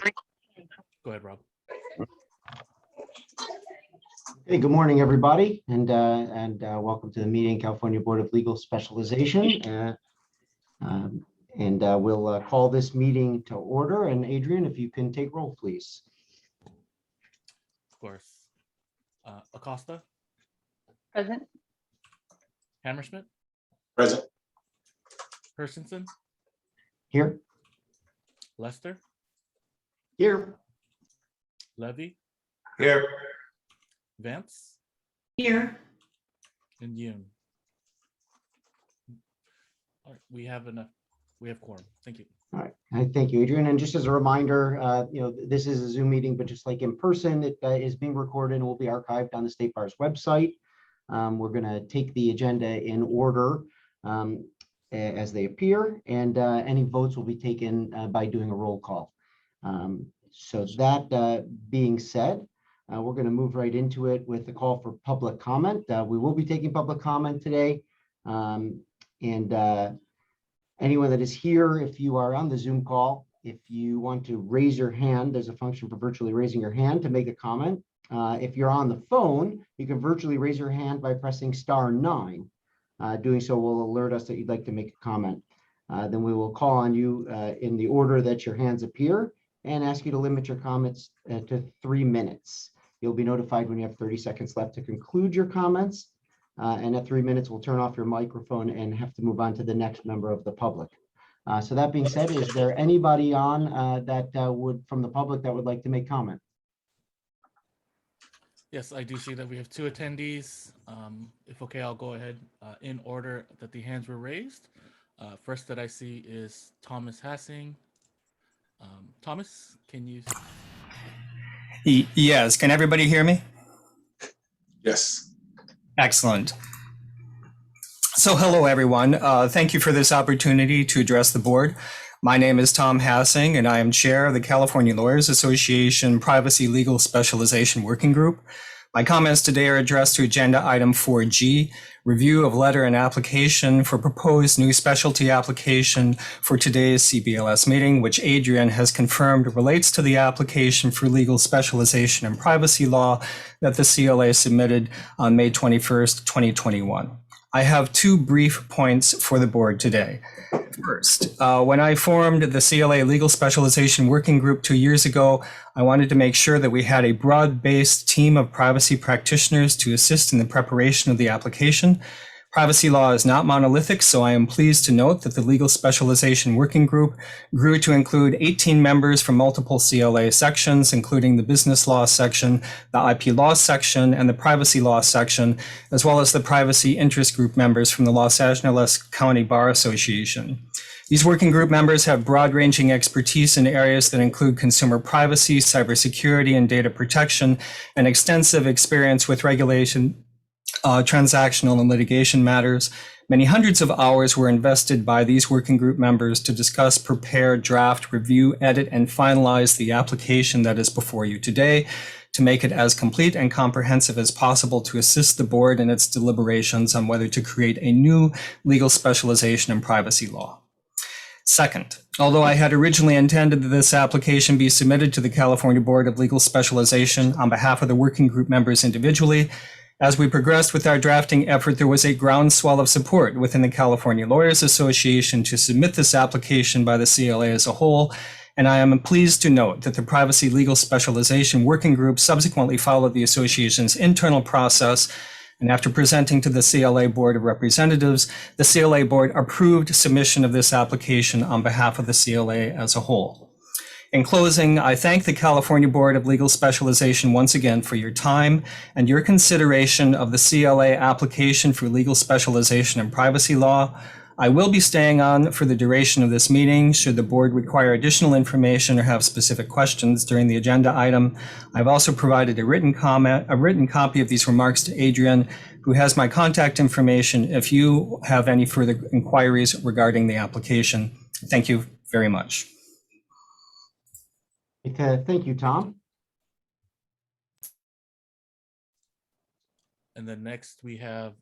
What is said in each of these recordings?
Go ahead, Rob. Hey, good morning, everybody, and welcome to the meeting, California Board of Legal Specialization. We'll call this meeting to order. And Adrian, if you can take roll, please. Of course. Acosta, Present. Hammerschmidt, Present. Hershenson, Here. Lester, Here. Levy, Here. Vance, Here. and Yoon. All right, we have enough. We have quorum. Thank you. All right. Thank you, Adrian. And just as a reminder, this is a Zoom meeting, but just like in person, it is being recorded and will be archived on the State Bar's website. We're going to take the agenda in order as they appear, and any votes will be taken by doing a roll call. So that being said, we're going to move right into it with the call for public comment. We will be taking public comment today. Anyone that is here, if you are on the Zoom call, if you want to raise your hand, there's a function for virtually raising your hand to make a comment. If you're on the phone, you can virtually raise your hand by pressing *9. Doing so will alert us that you'd like to make a comment. Then we will call on you in the order that your hands appear and ask you to limit your comments to 3 minutes. You'll be notified when you have 30 seconds left to conclude your comments. And at 3 minutes, we'll turn off your microphone and have to move on to the next member of the public. So that being said, is there anybody on from the public that would like to make comment? Yes, I do see that we have 2 attendees. If okay, I'll go ahead in order that the hands were raised. First that I see is Thomas Hassing. Thomas, can you? Yes, can everybody hear me? Yes. Excellent. So hello, everyone. Thank you for this opportunity to address the board. My name is Tom Hassing, and I am chair of the California Lawyers Association Privacy Legal Specialization Working Group. My comments today are addressed to agenda item 4G, review of letter and application for proposed new specialty application for today's CBLS meeting, which Adrian has confirmed relates to the application for legal specialization and privacy law that the CLA submitted on May 21st, 2021. I have 2 brief points for the board today. First, when I formed the CLA Legal Specialization Working Group 2 years ago, I wanted to make sure that we had a broad-based team of privacy practitioners to assist in the preparation of the application. Privacy law is not monolithic, so I am pleased to note that the Legal Specialization Working Group grew to include 18 members from multiple CLA sections, including the business law section, the IP law section, and the privacy law section, as well as the privacy interest group members from the Los Angeles County Bar Association. These working group members have broad-ranging expertise in areas that include consumer privacy, cybersecurity, and data protection, and extensive experience with regulation, transactional and litigation matters. Many hundreds of hours were invested by these working group members to discuss, prepare, draft, review, edit, and finalize the application that is before you today to make it as complete and comprehensive as possible to assist the board in its deliberations on whether to create a new legal specialization in privacy law. Second, although I had originally intended that this application be submitted to the California Board of Legal Specialization on behalf of the working group members individually, as we progressed with our drafting effort, there was a groundswell of support within the California Lawyers Association to submit this application by the CLA as a whole, and I am pleased to note that the Privacy Legal Specialization Working Group subsequently followed the association's internal process, and after presenting to the CLA Board of Representatives, the CLA Board approved submission of this application on behalf of the CLA as a whole. In closing, I thank the California Board of Legal Specialization once again for your time and your consideration of the CLA application for legal specialization in privacy law. I will be staying on for the duration of this meeting should the board require additional information or have specific questions during the agenda item. I've also provided a written copy of these remarks to Adrian, who has my contact information if you have any further inquiries regarding the application. Thank you very much. Thank you, Tom. And then next we have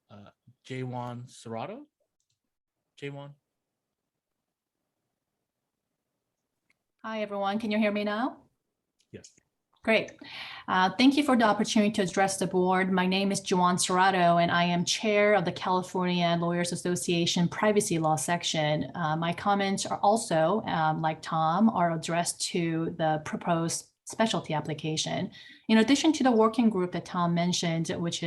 Jaywan Serrato. Jaywan. Hi, everyone. Can you hear me now? Yes. Great. Thank you for the opportunity to address the board. My name is Joanne Serrato, and I am chair of the California Lawyers Association Privacy Law section. My comments are also, like Tom, are addressed to the proposed specialty application. In addition to the working group that Tom mentioned, which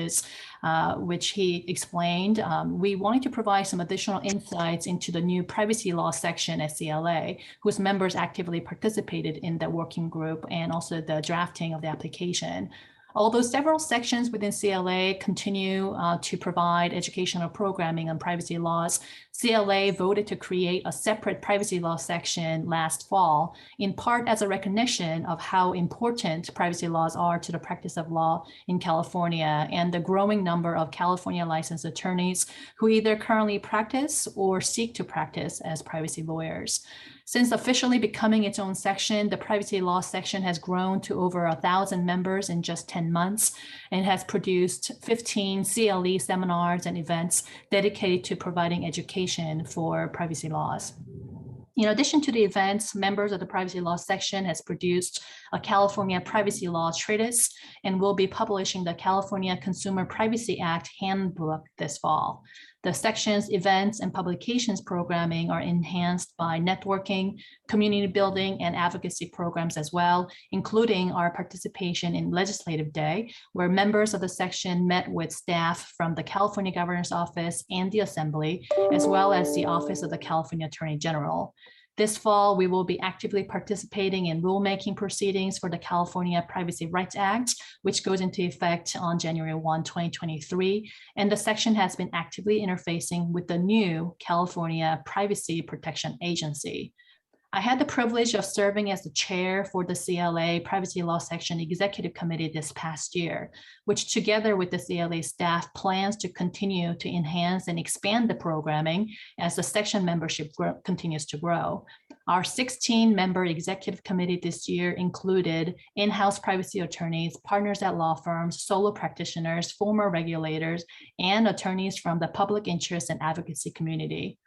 he explained, we wanted to provide some additional insights into the new privacy law section at CLA, whose members actively participated in the working group and also the drafting of the application. Although several sections within CLA continue to provide educational programming on privacy laws, CLA voted to create a separate privacy law section last fall, in part as a recognition of how important privacy laws are to the practice of law in California and the growing number of California licensed attorneys who either currently practice or seek to practice as privacy lawyers. Since officially becoming its own section, the privacy law section has grown to over 1,000 members in just 10 months and has produced 15 CLE seminars and events dedicated to providing education for privacy laws. In addition to the events, members of the privacy law section has produced a California privacy law treatise and will be publishing the California Consumer Privacy Act handbook this fall. The section's events and publications programming are enhanced by networking, community building, and advocacy programs as well, including our participation in Legislative Day, where members of the section met with staff from the California Governor's Office and the Assembly, as well as the Office of the California Attorney General. This fall, we will be actively participating in rulemaking proceedings for the California Privacy Rights Act, which goes into effect on January 1, 2023. And the section has been actively interfacing with the new California Privacy Protection Agency. I had the privilege of serving as the chair for the CLA Privacy Law Section Executive Committee this past year, which together with the CLA staff plans to continue to enhance and expand the programming as the section membership continues to grow. Our 16-member executive committee this year included in-house privacy attorneys, partners at law firms, solo practitioners, former regulators, and attorneys from the public interest and advocacy community.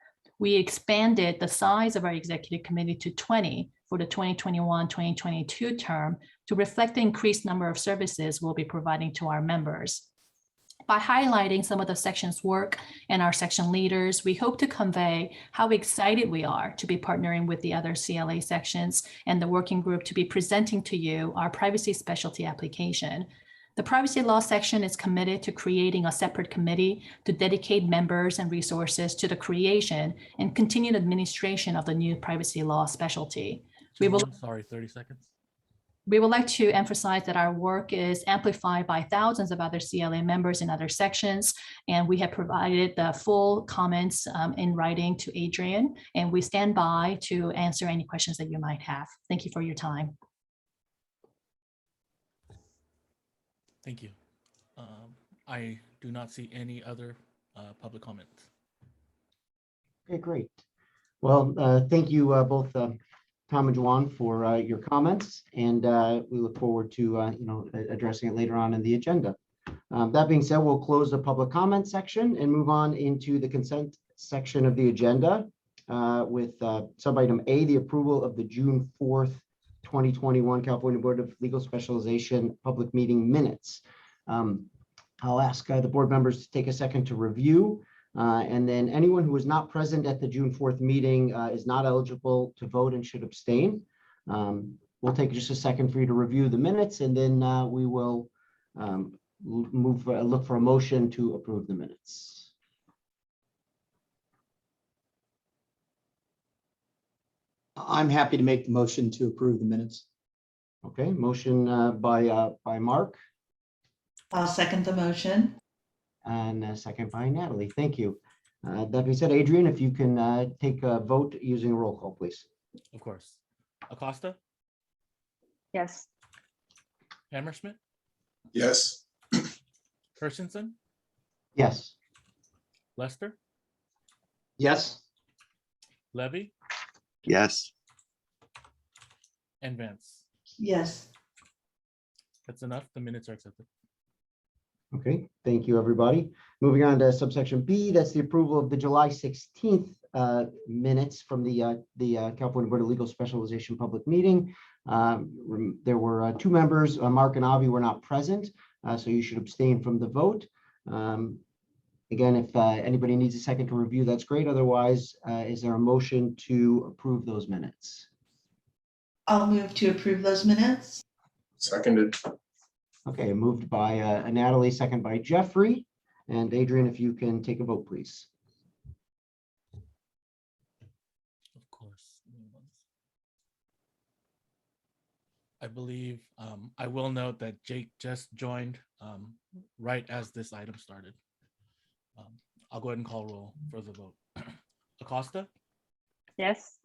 We expanded the size of our executive committee to 20 for the 2021-2022 term to reflect the increased number of services we'll be providing to our members. By highlighting some of the section's work and our section leaders, we hope to convey how excited we are to be partnering with the other CLA sections and the working group to be presenting to you our privacy specialty application. The privacy law section is committed to creating a separate committee to dedicate members and resources to the creation and continued administration of the new privacy law specialty. We will, Sorry, 30 seconds. We would like to emphasize that our work is amplified by thousands of other CLA members in other sections, and we have provided the full comments in writing to Adrian, and we stand by to answer any questions that you might have. Thank you for your time. Thank you. I do not see any other public comment. Okay, great. Well, thank you both Tom and Juan for your comments, and we look forward to addressing it later on in the agenda. That being said, we'll close the public comment section and move on into the consent section of the agenda with sub-item A, the approval of the June 4th, 2021 California Board of Legal Specialization public meeting minutes. I'll ask the board members to take a second to review, and then anyone who was not present at the June 4th meeting is not eligible to vote and should abstain. We'll take just a second for you to review the minutes, and then we will look for a motion to approve the minutes. I'm happy to make the motion to approve the minutes. Okay, motion by Mark. I'll second the motion. And a second by Natalie. Thank you. That being said, Adrian, if you can take a vote using a roll call, please. Of course. Acosta, Yes. Hammersmith, Yes. Hershenson, Yes. Lester, Yes. Levy, Yes. and Vance. Yes. That's enough. The minutes are accepted. Okay, thank you, everybody. Moving on to subsection B, that's the approval of the July 16th minutes from the California Board of Legal Specialization public meeting. There were 2 members, Mark and Avi were not present, so you should abstain from the vote. Again, if anybody needs a second to review, that's great. Otherwise, is there a motion to approve those minutes? I'll move to approve those minutes. Seconded. Okay, moved by Natalie, second by Jeffrey. And Adrian, if you can take a vote, please. Of course. I believe I will note that Jake just joined right as this item started. I'll go ahead and call roll for the vote. Acosta, Yes.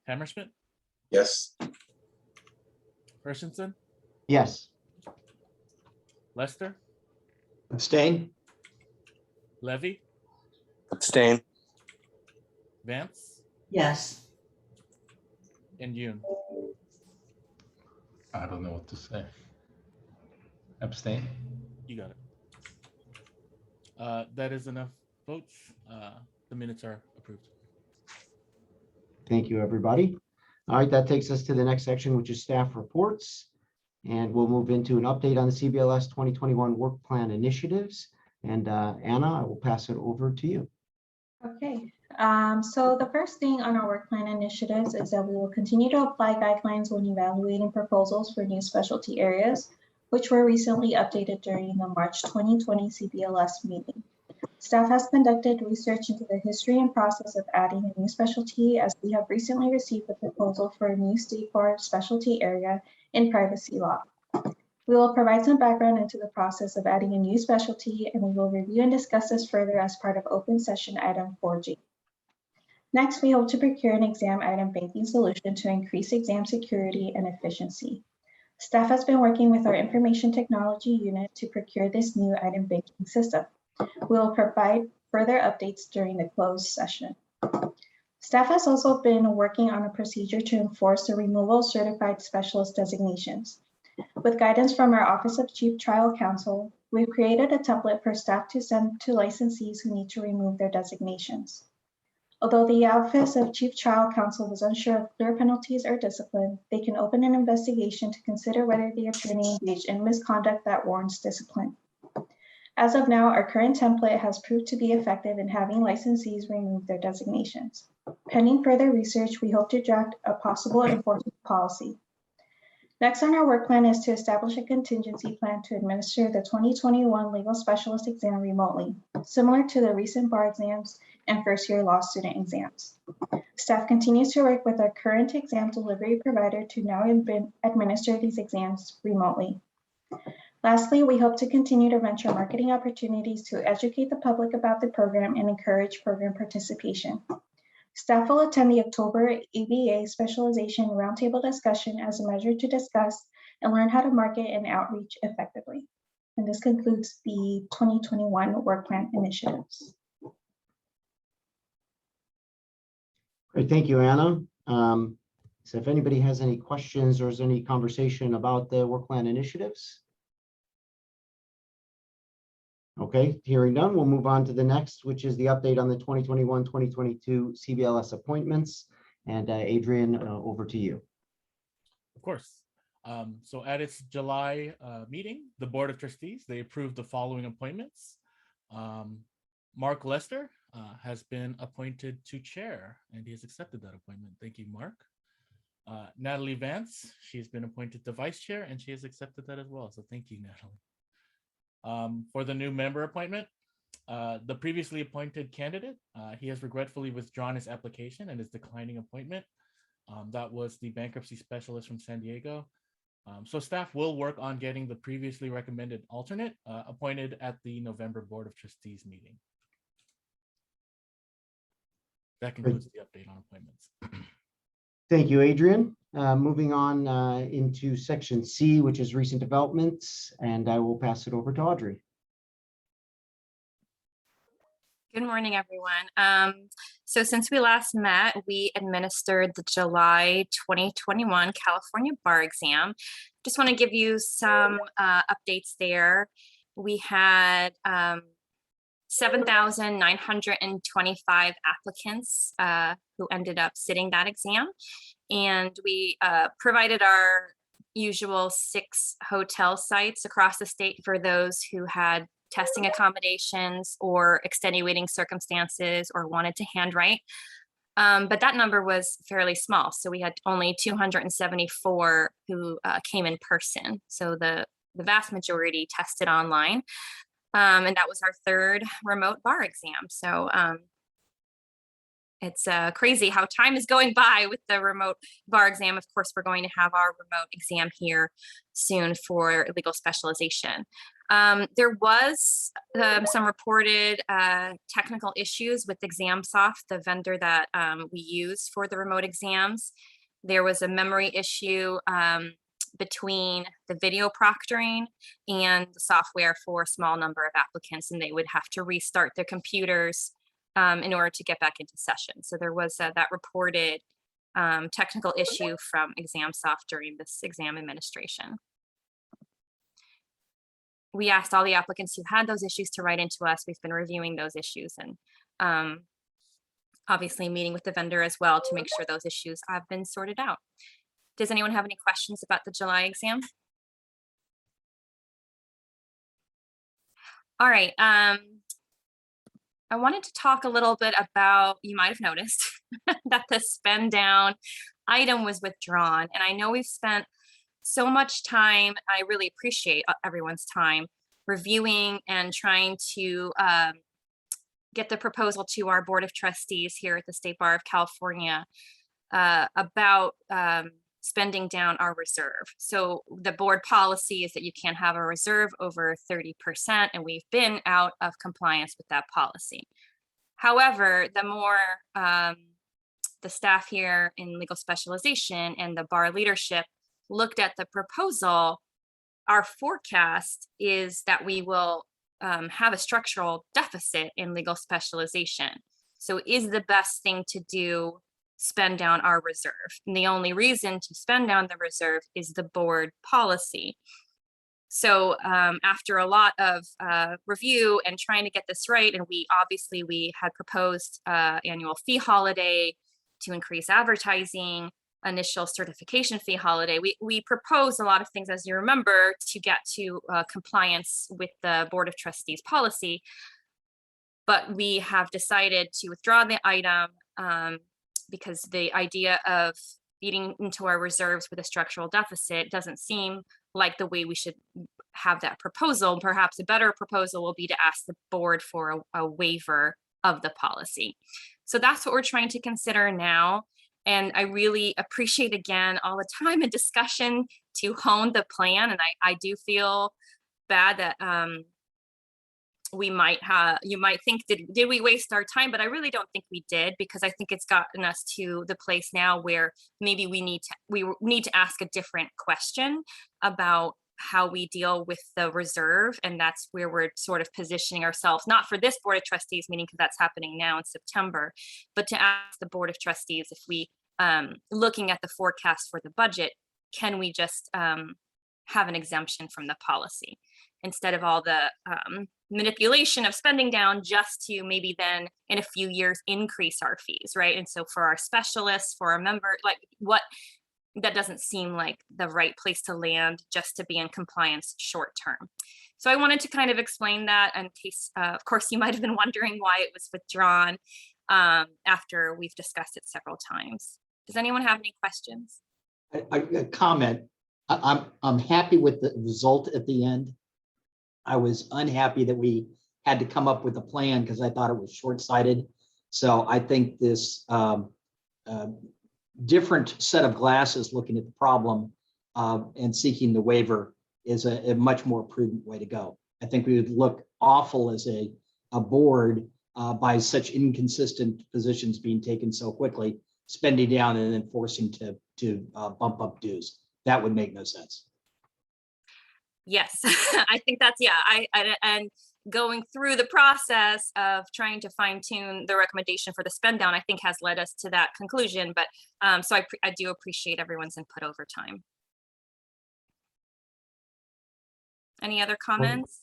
Hammersmith, Yes. Hershenson, Yes. Lester, Abstain? Levy, Abstain. Vance, Yes. and Yoon. I don't know what to say. Abstain? You got it. That is enough votes. The minutes are approved. Thank you, everybody. All right, that takes us to the next section, which is staff reports. And we'll move into an update on the CBLS 2021 work plan initiatives. And Anna, I will pass it over to you. Okay, so the first thing on our work plan initiatives is that we will continue to apply guidelines when evaluating proposals for new specialty areas, which were recently updated during the March 2020 CBLS meeting. Staff has conducted research into the history and process of adding a new specialty, as we have recently received a proposal for a new state bar specialty area in privacy law. We will provide some background into the process of adding a new specialty, and we will review and discuss this further as part of open session item 4G. Next, we hope to procure an exam item banking solution to increase exam security and efficiency. Staff has been working with our information technology unit to procure this new item banking system. We will provide further updates during the closed session. Staff has also been working on a procedure to enforce the removal of certified specialist designations. With guidance from our Office of Chief Trial Counsel, we've created a template for staff to send to licensees who need to remove their designations. Although the Office of Chief Trial Counsel was unsure of clear penalties or discipline, they can open an investigation to consider whether the attorney engaged in misconduct that warrants discipline. As of now, our current template has proved to be effective in having licensees remove their designations. Pending further research, we hope to draft a possible enforcement policy. Next on our work plan is to establish a contingency plan to administer the 2021 legal specialist exam remotely, similar to the recent bar exams and first-year law student exams. Staff continues to work with our current exam delivery provider to now administer these exams remotely. Lastly, we hope to continue to venture marketing opportunities to educate the public about the program and encourage program participation. Staff will attend the October ABA Specialization Roundtable discussion as a measure to discuss and learn how to market and outreach effectively. And this concludes the 2021 work plan initiatives. Great, thank you, Anna. So if anybody has any questions or is any conversation about the work plan initiatives? Okay, hearing none, we'll move on to the next, which is the update on the 2021-2022 CBLS appointments. And Adrian, over to you. Of course. So at its July meeting, the Board of Trustees, they approved the following appointments. Mark Lester has been appointed to chair, and he has accepted that appointment. Thank you, Mark. Natalie Vance, she's been appointed to vice chair, and she has accepted that as well. So thank you, Natalie. For the new member appointment, the previously appointed candidate, he has regretfully withdrawn his application and is declining appointment. That was the bankruptcy specialist from San Diego. So staff will work on getting the previously recommended alternate appointed at the November Board of Trustees meeting. That concludes the update on appointments. Thank you, Adrian. Moving on into section C, which is recent developments, and I will pass it over to Audrey. Good morning, everyone. So since we last met, we administered the July 2021 California bar exam. Just want to give you some updates there. We had 7,925 applicants who ended up sitting that exam. And we provided our usual 6 hotel sites across the state for those who had testing accommodations or extenuating circumstances or wanted to handwrite. But that number was fairly small. So we had only 274 who came in person. So the vast majority tested online. And that was our 3rd remote bar exam. So it's crazy how time is going by with the remote bar exam. Of course, we're going to have our remote exam here soon for legal specialization. There was some reported technical issues with ExamSoft, the vendor that we use for the remote exams. There was a memory issue between the video proctoring and the software for a small number of applicants, and they would have to restart their computers in order to get back into session. So there was that reported technical issue from ExamSoft during this exam administration. We asked all the applicants who had those issues to write into us. We've been reviewing those issues and obviously meeting with the vendor as well to make sure those issues have been sorted out. Does anyone have any questions about the July exam? All right. I wanted to talk a little bit about, you might have noticed that the spend down item was withdrawn. And I know we've spent so much time, I really appreciate everyone's time reviewing and trying to get the proposal to our Board of Trustees here at the State Bar of California about spending down our reserve. So the board policy is that you can't have a reserve over 30%, and we've been out of compliance with that policy. However, the more the staff here in legal specialization and the bar leadership looked at the proposal, our forecast is that we will have a structural deficit in legal specialization. So is the best thing to do spend down our reserve? And the only reason to spend down the reserve is the board policy. So after a lot of review and trying to get this right, and we had proposed annual fee holiday to increase advertising, initial certification fee holiday. We proposed a lot of things, as you remember, to get to compliance with the Board of Trustees policy, but we have decided to withdraw the item because the idea of eating into our reserves with a structural deficit doesn't seem like the way we should have that proposal. Perhaps a better proposal will be to ask the board for a waiver of the policy. So that's what we're trying to consider now. And I really appreciate, again, all the time and discussion to hone the plan. And I do feel bad that you might think, did we waste our time? But I really don't think we did, because I think it's gotten us to the place now where maybe we need to ask a different question about how we deal with the reserve. And that's where we're sort of positioning ourselves, not for this Board of Trustees meeting, because that's happening now in September, but to ask the Board of Trustees if we, looking at the forecast for the budget, can we just have an exemption from the policy instead of all the manipulation of spending down, just to maybe then in a few years increase our fees, right? And so for our specialists, for our member, that doesn't seem like the right place to land, just to be in compliance short term. So I wanted to kind of explain that in case, of course, you might have been wondering why it was withdrawn after we've discussed it several times. Does anyone have any questions? A comment. I'm happy with the result at the end. I was unhappy that we had to come up with a plan because I thought it was short-sighted. So I think this different set of glasses looking at the problem and seeking the waiver is a much more prudent way to go. I think we would look awful as a board by such inconsistent positions being taken so quickly, spending down and then forcing to bump up dues. That would make no sense. Yes, I think that's, and going through the process of trying to fine tune the recommendation for the spend down, I think has led us to that conclusion. But so I do appreciate everyone's input over time. Any other comments?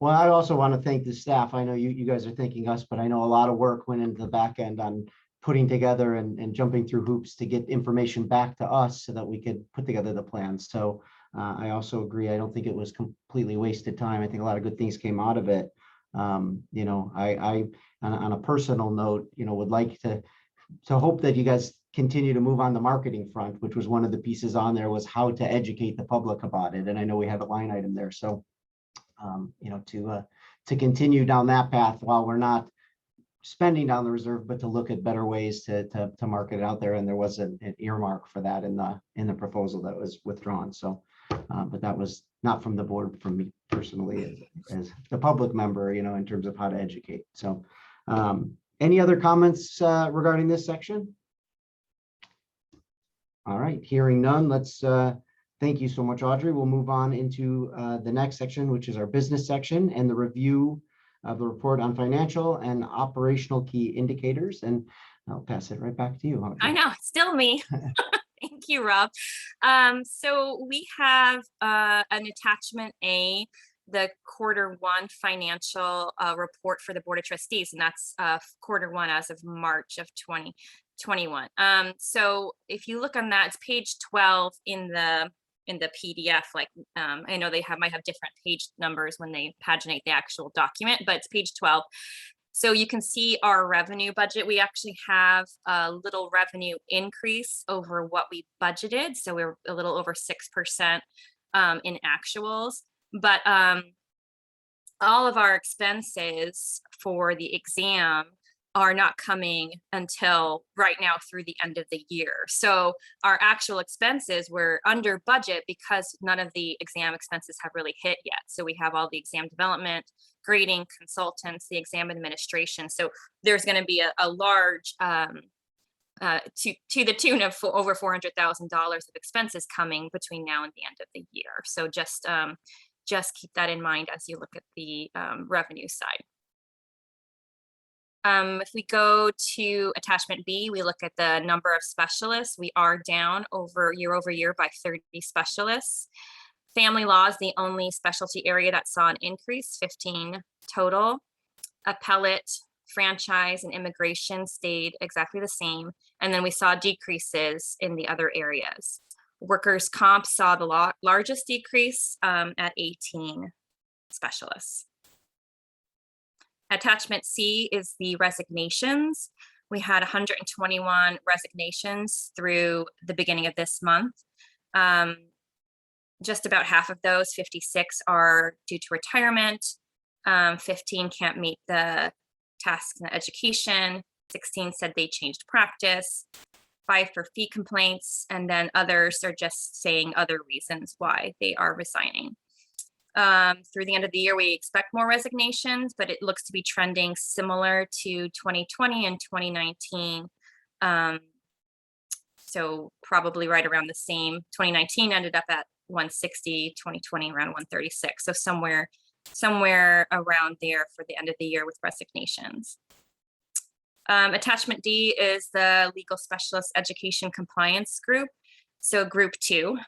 Well, I also want to thank the staff. I know you guys are thanking us, but I know a lot of work went into the back end on putting together and jumping through hoops to get information back to us so that we could put together the plan. So I also agree. I don't think it was completely wasted time. I think a lot of good things came out of it. You know, I on a personal note, you know, would like to hope that you guys continue to move on the marketing front, which was one of the pieces on there, was how to educate the public about it. And I know we have a line item there. So, you know, to continue down that path while we're not spending down the reserve, but to look at better ways to market it out there. And there was an earmark for that in the proposal that was withdrawn. So, but that was not from the board, from me personally as the public member, you know, in terms of how to educate. So, any other comments regarding this section? All right, hearing none, let's thank you so much, Audrey. We'll move on into the next section, which is our business section and the review of the report on financial and operational key indicators. And I'll pass it right back to you, Audrey. I know, still me. Thank you, Rob. So we have an attachment A, the Q1 financial report for the Board of Trustees, and that's Q1 as of March of 2021. So if you look on that, it's page 12 in the PDF. Like I know they might have different page numbers when they paginate the actual document, but it's page 12. So you can see our revenue budget. We actually have a little revenue increase over what we budgeted. So we're a little over 6% in actuals, but all of our expenses for the exam are not coming until right now through the end of the year. So our actual expenses were under budget because none of the exam expenses have really hit yet. So we have all the exam development, grading, consultants, the exam administration. So there's going to be a large, to the tune of over $400,000 of expenses coming between now and the end of the year. So just keep that in mind as you look at the revenue side. If we go to attachment B, we look at the number of specialists. We are down year over year by 30 specialists. Family law is the only specialty area that saw an increase, 15 total. Appellate, franchise, and immigration stayed exactly the same. And then we saw decreases in the other areas. Workers' comp saw the largest decrease at 18 specialists. Attachment C is the resignations. We had 121 resignations through the beginning of this month. Just about half of those, 56, are due to retirement. 15 can't meet the tasks in education. 16 said they changed practice. 5 for fee complaints, and then others are just saying other reasons why they are resigning. Through the end of the year, we expect more resignations, but it looks to be trending similar to 2020 and 2019. So probably right around the same. 2019 ended up at 160, 2020 around 136. So somewhere around there for the end of the year with resignations. Attachment D is the legal specialist education compliance group. So group two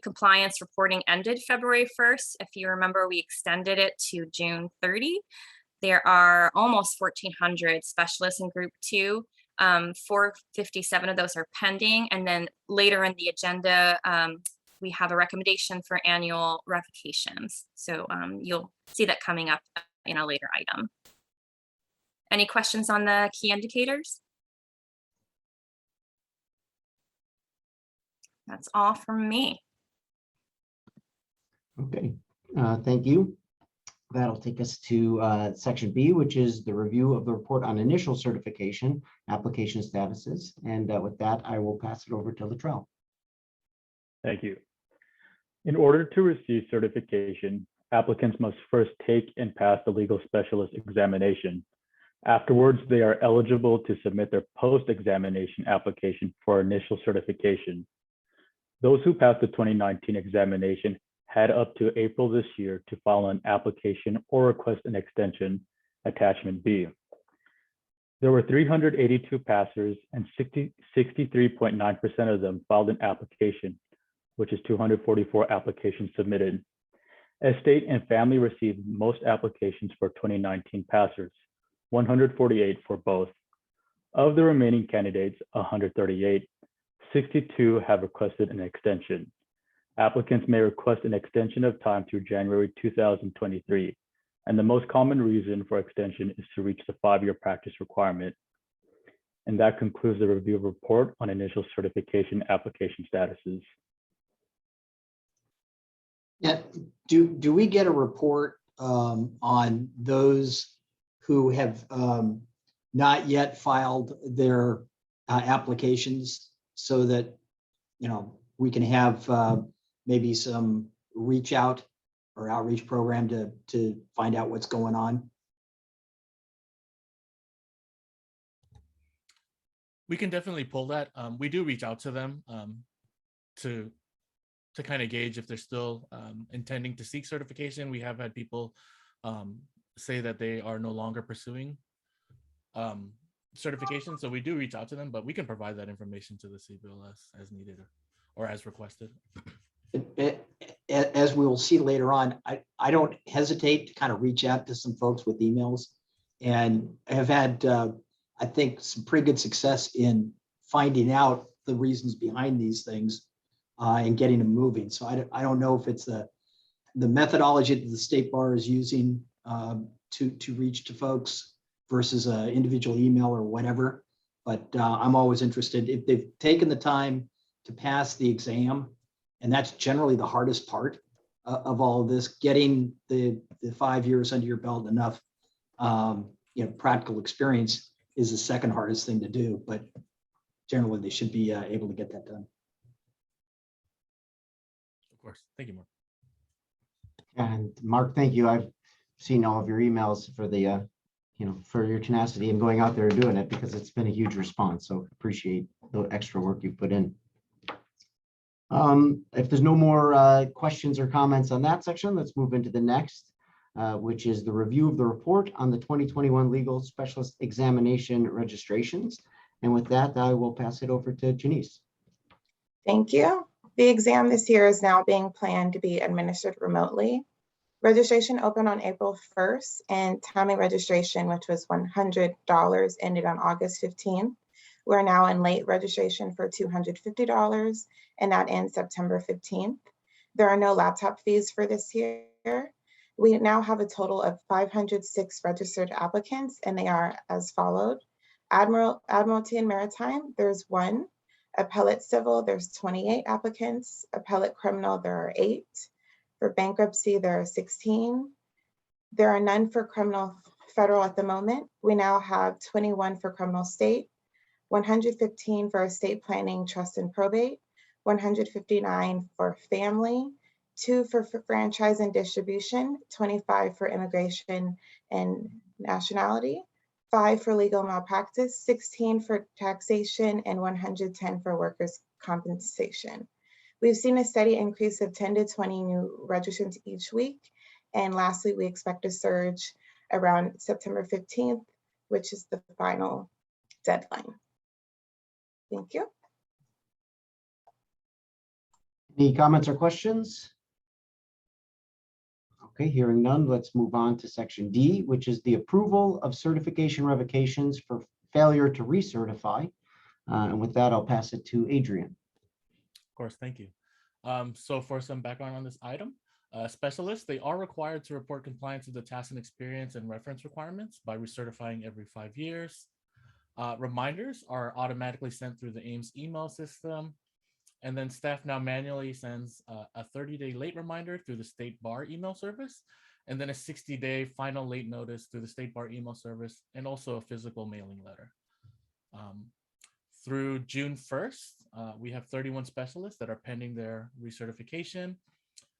compliance reporting ended February 1st. If you remember, we extended it to June 30. There are almost 1,400 specialists in group 2. 457 of those are pending. And then later in the agenda, we have a recommendation for annual revocations. So you'll see that coming up in a later item. Any questions on the key indicators? That's all from me. Okay, thank you. That'll take us to section B, which is the review of the report on initial certification, application statuses. And with that, I will pass it over to Latrell. Thank you. In order to receive certification, applicants must first take and pass the legal specialist examination. Afterwards, they are eligible to submit their post-examination application for initial certification. Those who passed the 2019 examination had up to April this year to file an application or request an extension, attachment B. There were 382 passers and 63.9% of them filed an application, which is 244 applications submitted. Estate and family received most applications for 2019 passers, 148 for both. Of the remaining candidates, 138, 62 have requested an extension. Applicants may request an extension of time through January 2023, and the most common reason for extension is to reach the 5-year practice requirement. And that concludes the review report on initial certification application statuses. Yeah, do we get a report on those who have not yet filed their applications, so that, you know, we can have maybe some reach out or outreach program to find out what's going on? We can definitely pull that. We do reach out to them to kind of gauge if they're still intending to seek certification. We have had people say that they are no longer pursuing certification, so we do reach out to them, but we can provide that information to the CBLS as needed or as requested. As we will see later on, I don't hesitate to kind of reach out to some folks with emails, and have had, I think, some pretty good success in finding out the reasons behind these things and getting them moving. So I don't know if it's the methodology that the state bar is using to reach to folks versus an individual email or whatever, but I'm always interested if they've taken the time to pass the exam. And that's generally the hardest part of all of this, getting the 5 years under your belt, enough practical experience is the second hardest thing to do, but generally they should be able to get that done. Of course. Thank you, Mark. And Mark, thank you. I've seen all of your emails for the, for your tenacity and going out there and doing it, because it's been a huge response. So appreciate the extra work you've put in. If there's no more questions or comments on that section, let's move into the next, which is the review of the report on the 2021 Legal Specialist Examination registrations. And with that, I will pass it over to Janice. Thank you. The exam this year is now being planned to be administered remotely. Registration opened on April 1st, and timely registration, which was $100, ended on August 15th. We're now in late registration for $250, and that ends September 15th. There are no laptop fees for this year. We now have a total of 506 registered applicants, and they are as followed. Admiralty and Maritime, there's 1. Appellate Civil, there's 28 applicants. Appellate Criminal, there are 8. For bankruptcy, there are 16. There are none for criminal federal at the moment. We now have 21 for criminal state, 115 for estate planning, trust and probate, 159 for family, 2 for franchise and distribution, 25 for immigration and nationality, 5 for legal malpractice, 16 for taxation, and 110 for workers' compensation. We've seen a steady increase of 10 to 20 new registrants each week. And lastly, we expect a surge around September 15th, which is the final deadline. Thank you. Any comments or questions? Okay, hearing none, let's move on to section D, which is the approval of certification revocations for failure to recertify. And with that, I'll pass it to Adrian. Of course, thank you. So for some background on this item, specialists, they are required to report compliance with the task and experience and reference requirements by recertifying every 5 years. Reminders are automatically sent through the AIMS email system. And then staff now manually sends a 30-day late reminder through the State Bar email service, and then a 60-day final late notice through the State Bar email service, and also a physical mailing letter. Through June 1st, we have 31 specialists that are pending their recertification.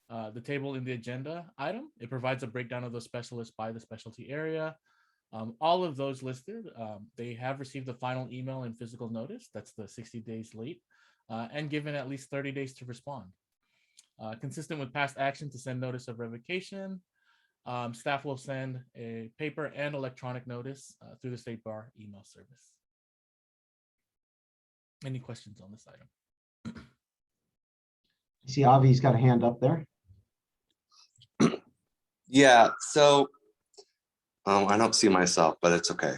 The table in the agenda item, it provides a breakdown of those specialists by the specialty area. All of those listed, they have received the final email and physical notice, that's the 60 days late, and given at least 30 days to respond. Consistent with past action to send notice of revocation, staff will send a paper and electronic notice through the State Bar email service. Any questions on this item? I see Avi's got a hand up there. Yeah, so I don't see myself, but it's okay.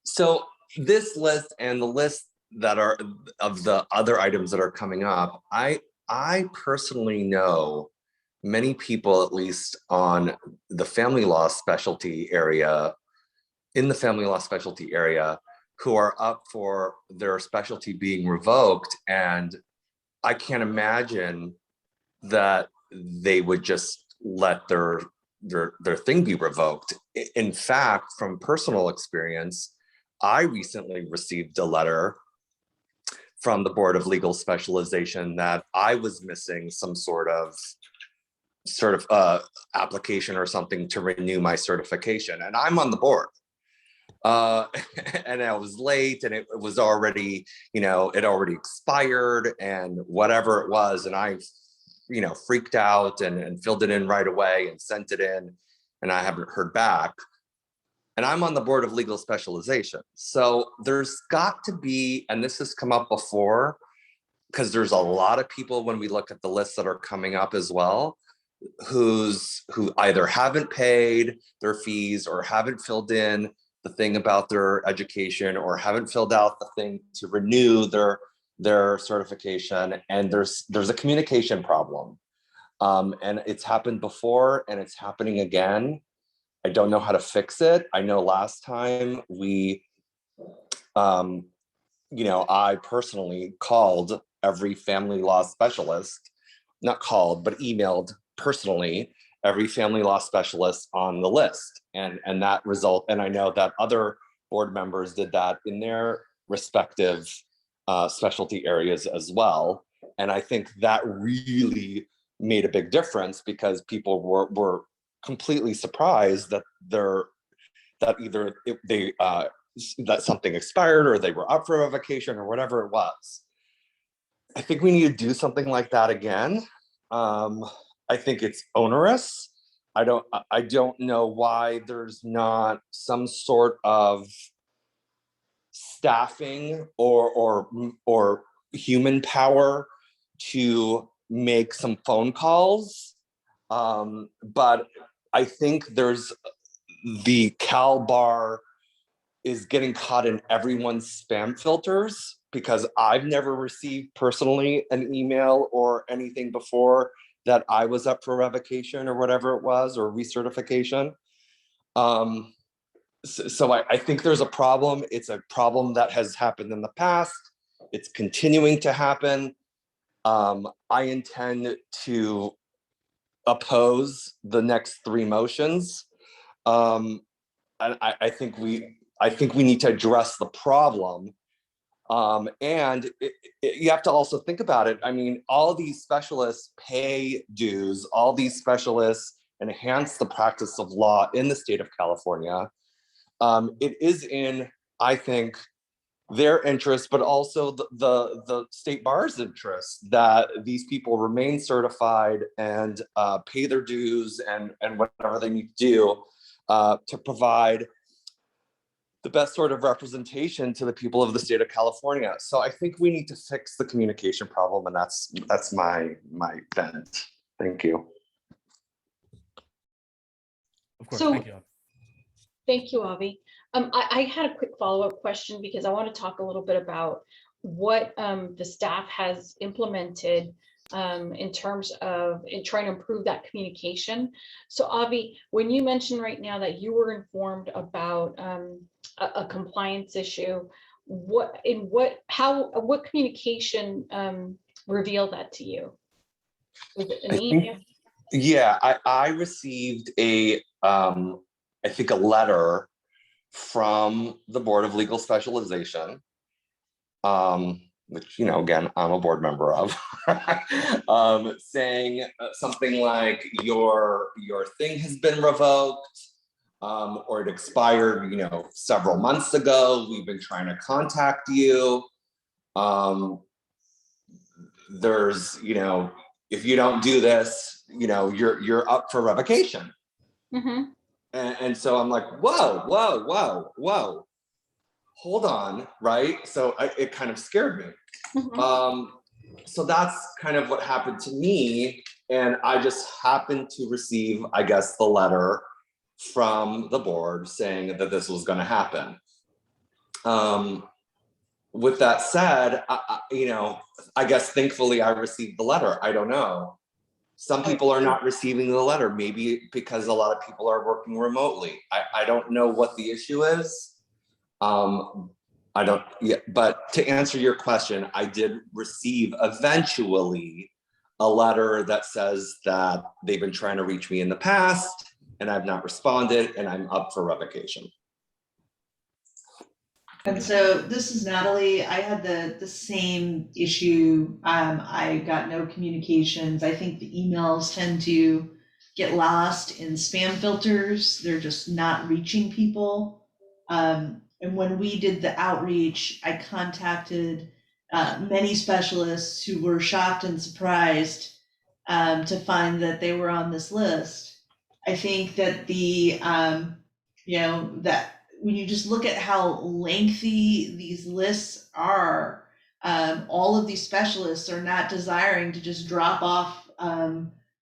So this list and the list that are of the other items that are coming up, I personally know many people, at least on the family law specialty area, in the family law specialty area, who are up for their specialty being revoked. And I can't imagine that they would just let their thing be revoked. In fact, from personal experience, I recently received a letter from the Board of Legal Specialization that I was missing some sort of application or something to renew my certification, and I'm on the board. And I was late, and it was already, it already expired and whatever it was, and I freaked out and filled it in right away and sent it in, and I haven't heard back. And I'm on the Board of Legal Specialization. So there's got to be, and this has come up before, because there's a lot of people when we look at the lists that are coming up as well, who either haven't paid their fees or haven't filled in the thing about their education or haven't filled out the thing to renew their certification. And there's a communication problem. And it's happened before and it's happening again. I don't know how to fix it. I know last time I personally called every family law specialist, not called, but emailed personally every family law specialist on the list. And that result, and I know that other board members did that in their respective specialty areas as well. And I think that really made a big difference because people were completely surprised that that something expired or they were up for revocation or whatever it was. I think we need to do something like that again. I think it's onerous. I don't know why there's not some sort of staffing or human power to make some phone calls. But I think there's the Cal Bar is getting caught in everyone's spam filters because I've never received personally an email or anything before that I was up for revocation or whatever it was, or recertification. So I think there's a problem. It's a problem that has happened in the past. It's continuing to happen. I intend to oppose the next three motions. I think we need to address the problem. And you have to also think about it. I mean, all these specialists pay dues, all these specialists enhance the practice of law in the state of California. It is in, I think, their interest, but also the state bar's interest that these people remain certified and pay their dues and whatever they need to do to provide the best sort of representation to the people of the state of California. So I think we need to fix the communication problem, and that's my bent. Thank you. Of course, So, thank you. thank you, Avi. I had a quick follow-up question because I want to talk a little bit about what the staff has implemented in terms of trying to improve that communication. So Avi, when you mentioned right now that you were informed about a compliance issue, what communication revealed that to you? Was it an email? Yeah, I received I think a letter from the Board of Legal Specialization, which, again, I'm a board member of, saying something like your thing has been revoked, or it expired, several months ago. We've been trying to contact you. There's, if you don't do this, you're up for revocation. Mm-hmm. And so I'm like, whoa, hold on, right? So it kind of scared me. Mm-hmm. So that's kind of what happened to me. And I just happened to receive, I guess, the letter from the board saying that this was going to happen. With that said, I guess thankfully I received the letter. I don't know. Some people are not receiving the letter, maybe because a lot of people are working remotely. I don't know what the issue is. But to answer your question, I did receive eventually a letter that says that they've been trying to reach me in the past and I've not responded and I'm up for revocation. And so this is Natalie. I had the same issue. I got no communications. I think the emails tend to get lost in spam filters. They're just not reaching people. And when we did the outreach, I contacted many specialists who were shocked and surprised to find that they were on this list. I think that that when you just look at how lengthy these lists are, all of these specialists are not desiring to just drop off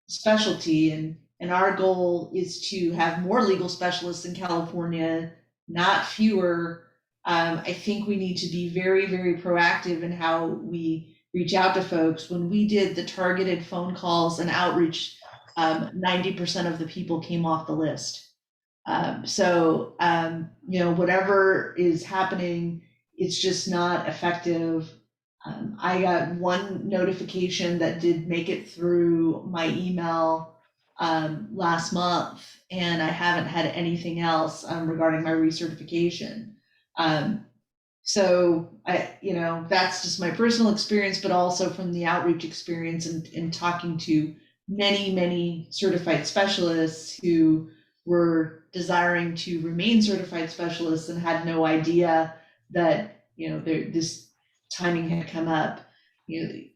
specialty. And our goal is to have more legal specialists in California, not fewer. I think we need to be very, very proactive in how we reach out to folks. When we did the targeted phone calls and outreach, 90% of the people came off the list. Whatever is happening, it's just not effective. I got one notification that did make it through my imo last month, and I haven't had anything else regarding my recertification. That's just my personal experience, but also from the outreach experience and talking to many, many certified specialists who were desiring to remain certified specialists and had no idea that this timing had come up.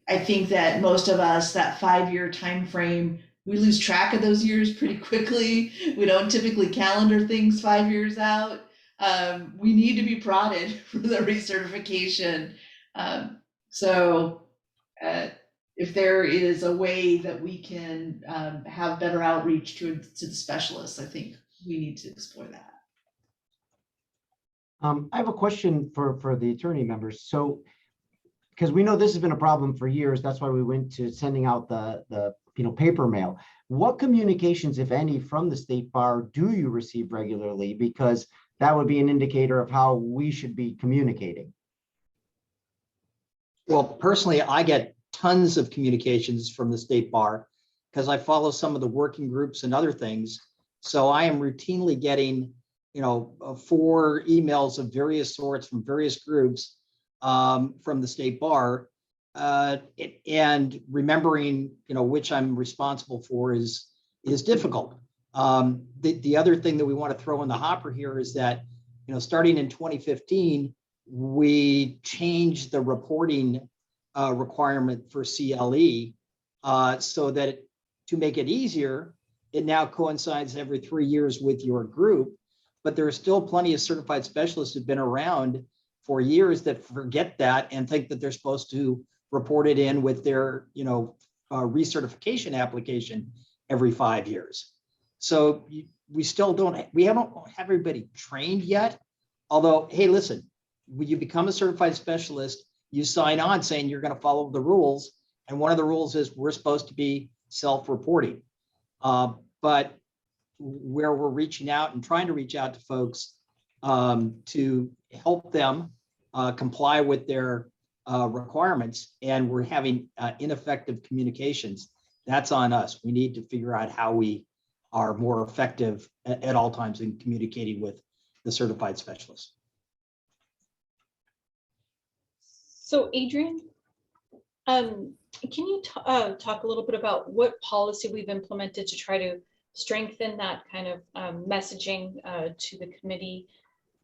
I think that most of us, that 5-year time frame, we lose track of those years pretty quickly. We don't typically calendar things 5 years out. We need to be prodded for the recertification. If there is a way that we can have better outreach to the specialists, I think we need to explore that. I have a question for the attorney members. So, because we know this has been a problem for years, that's why we went to sending out the paper mail. What communications, if any, from the State Bar do you receive regularly? Because that would be an indicator of how we should be communicating. Well, personally, I get tons of communications from the State Bar because I follow some of the working groups and other things. So I am routinely getting, 4 emails of various sorts from various groups from the State Bar, and remembering, which I'm responsible for is difficult. The other thing that we want to throw in the hopper here is that, starting in 2015, we changed the reporting requirement for CLE so that to make it easier, it now coincides every 3 years with your group. But there are still plenty of certified specialists who've been around for years that forget that and think that they're supposed to report it in with their, recertification application every 5 years. So we haven't have everybody trained yet. Although, hey, listen, when you become a certified specialist, you sign on saying you're going to follow the rules. And one of the rules is we're supposed to be self-reporting. But where we're reaching out and trying to reach out to folks to help them comply with their requirements, and we're having ineffective communications, that's on us. We need to figure out how we are more effective at all times in communicating with the certified specialists. So Adrian, can you talk a little bit about what policy we've implemented to try to strengthen that kind of messaging to the committee?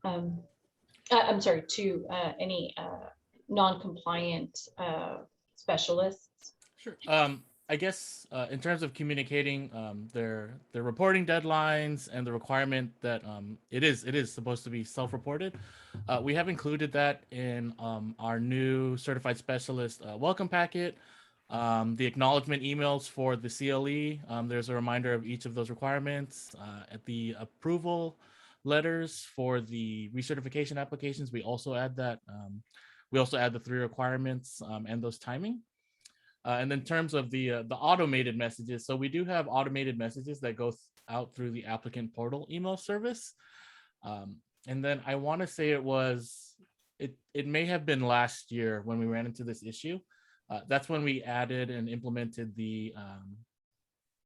I'm sorry, to any non-compliant specialists? Sure. I guess in terms of communicating their reporting deadlines and the requirement that it is supposed to be self-reported, we have included that in our new certified specialist welcome packet. The acknowledgement emails for the CLE, there's a reminder of each of those requirements. At the approval letters for the recertification applications, we also add that. We also add the 3 requirements and those timing. And in terms of the automated messages, so we do have automated messages that go out through the applicant portal email service. And then I want to say it may have been last year when we ran into this issue. That's when we added and implemented the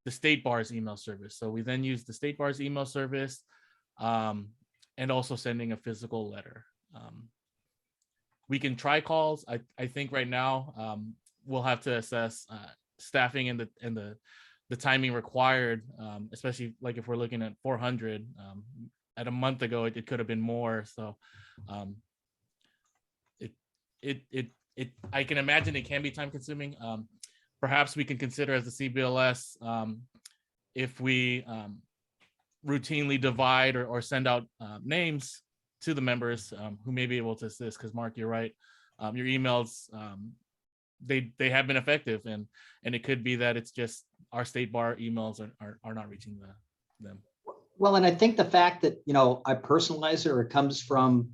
state bar's email service. So we then used the state bar's email service and also sending a physical letter. We can try calls. I think right now we'll have to assess staffing and the timing required, especially like if we're looking at 400. At a month ago, it could have been more. So I can imagine it can be time consuming. Perhaps we can consider as the CBLS if we routinely divide or send out names to the members who may be able to assist. Because Mark, you're right. Your emails, they have been effective, and it could be that it's just our state bar emails are not reaching them. Well, and I think the fact that, I personalize it or it comes from,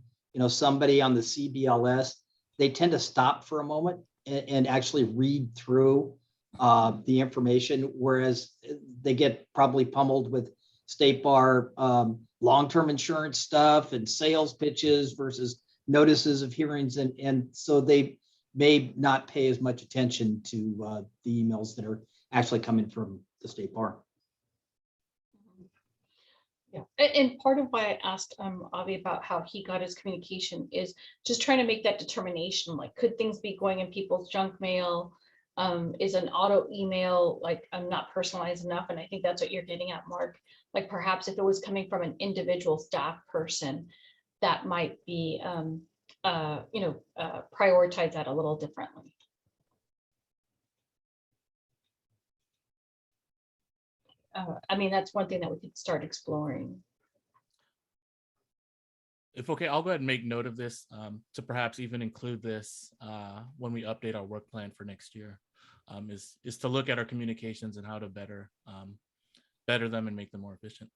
somebody on the CBLS, they tend to stop for a moment and actually read through the information, whereas they get probably pummeled with state bar long-term insurance stuff and sales pitches versus notices of hearings. And so they may not pay as much attention to the emails that are actually coming from the state bar. Yeah, and part of why I asked Avi about how he got his communication is just trying to make that determination. Like, could things be going in people's junk mail? Is an auto email not personalized enough? And I think that's what you're getting at, Mark. Like perhaps if it was coming from an individual staff person, that might be prioritize that a little differently. I mean, that's one thing that we could start exploring. If okay, I'll go ahead and make note of this to perhaps even include this when we update our work plan for next year, is to look at our communications and how to better them and make them more efficient.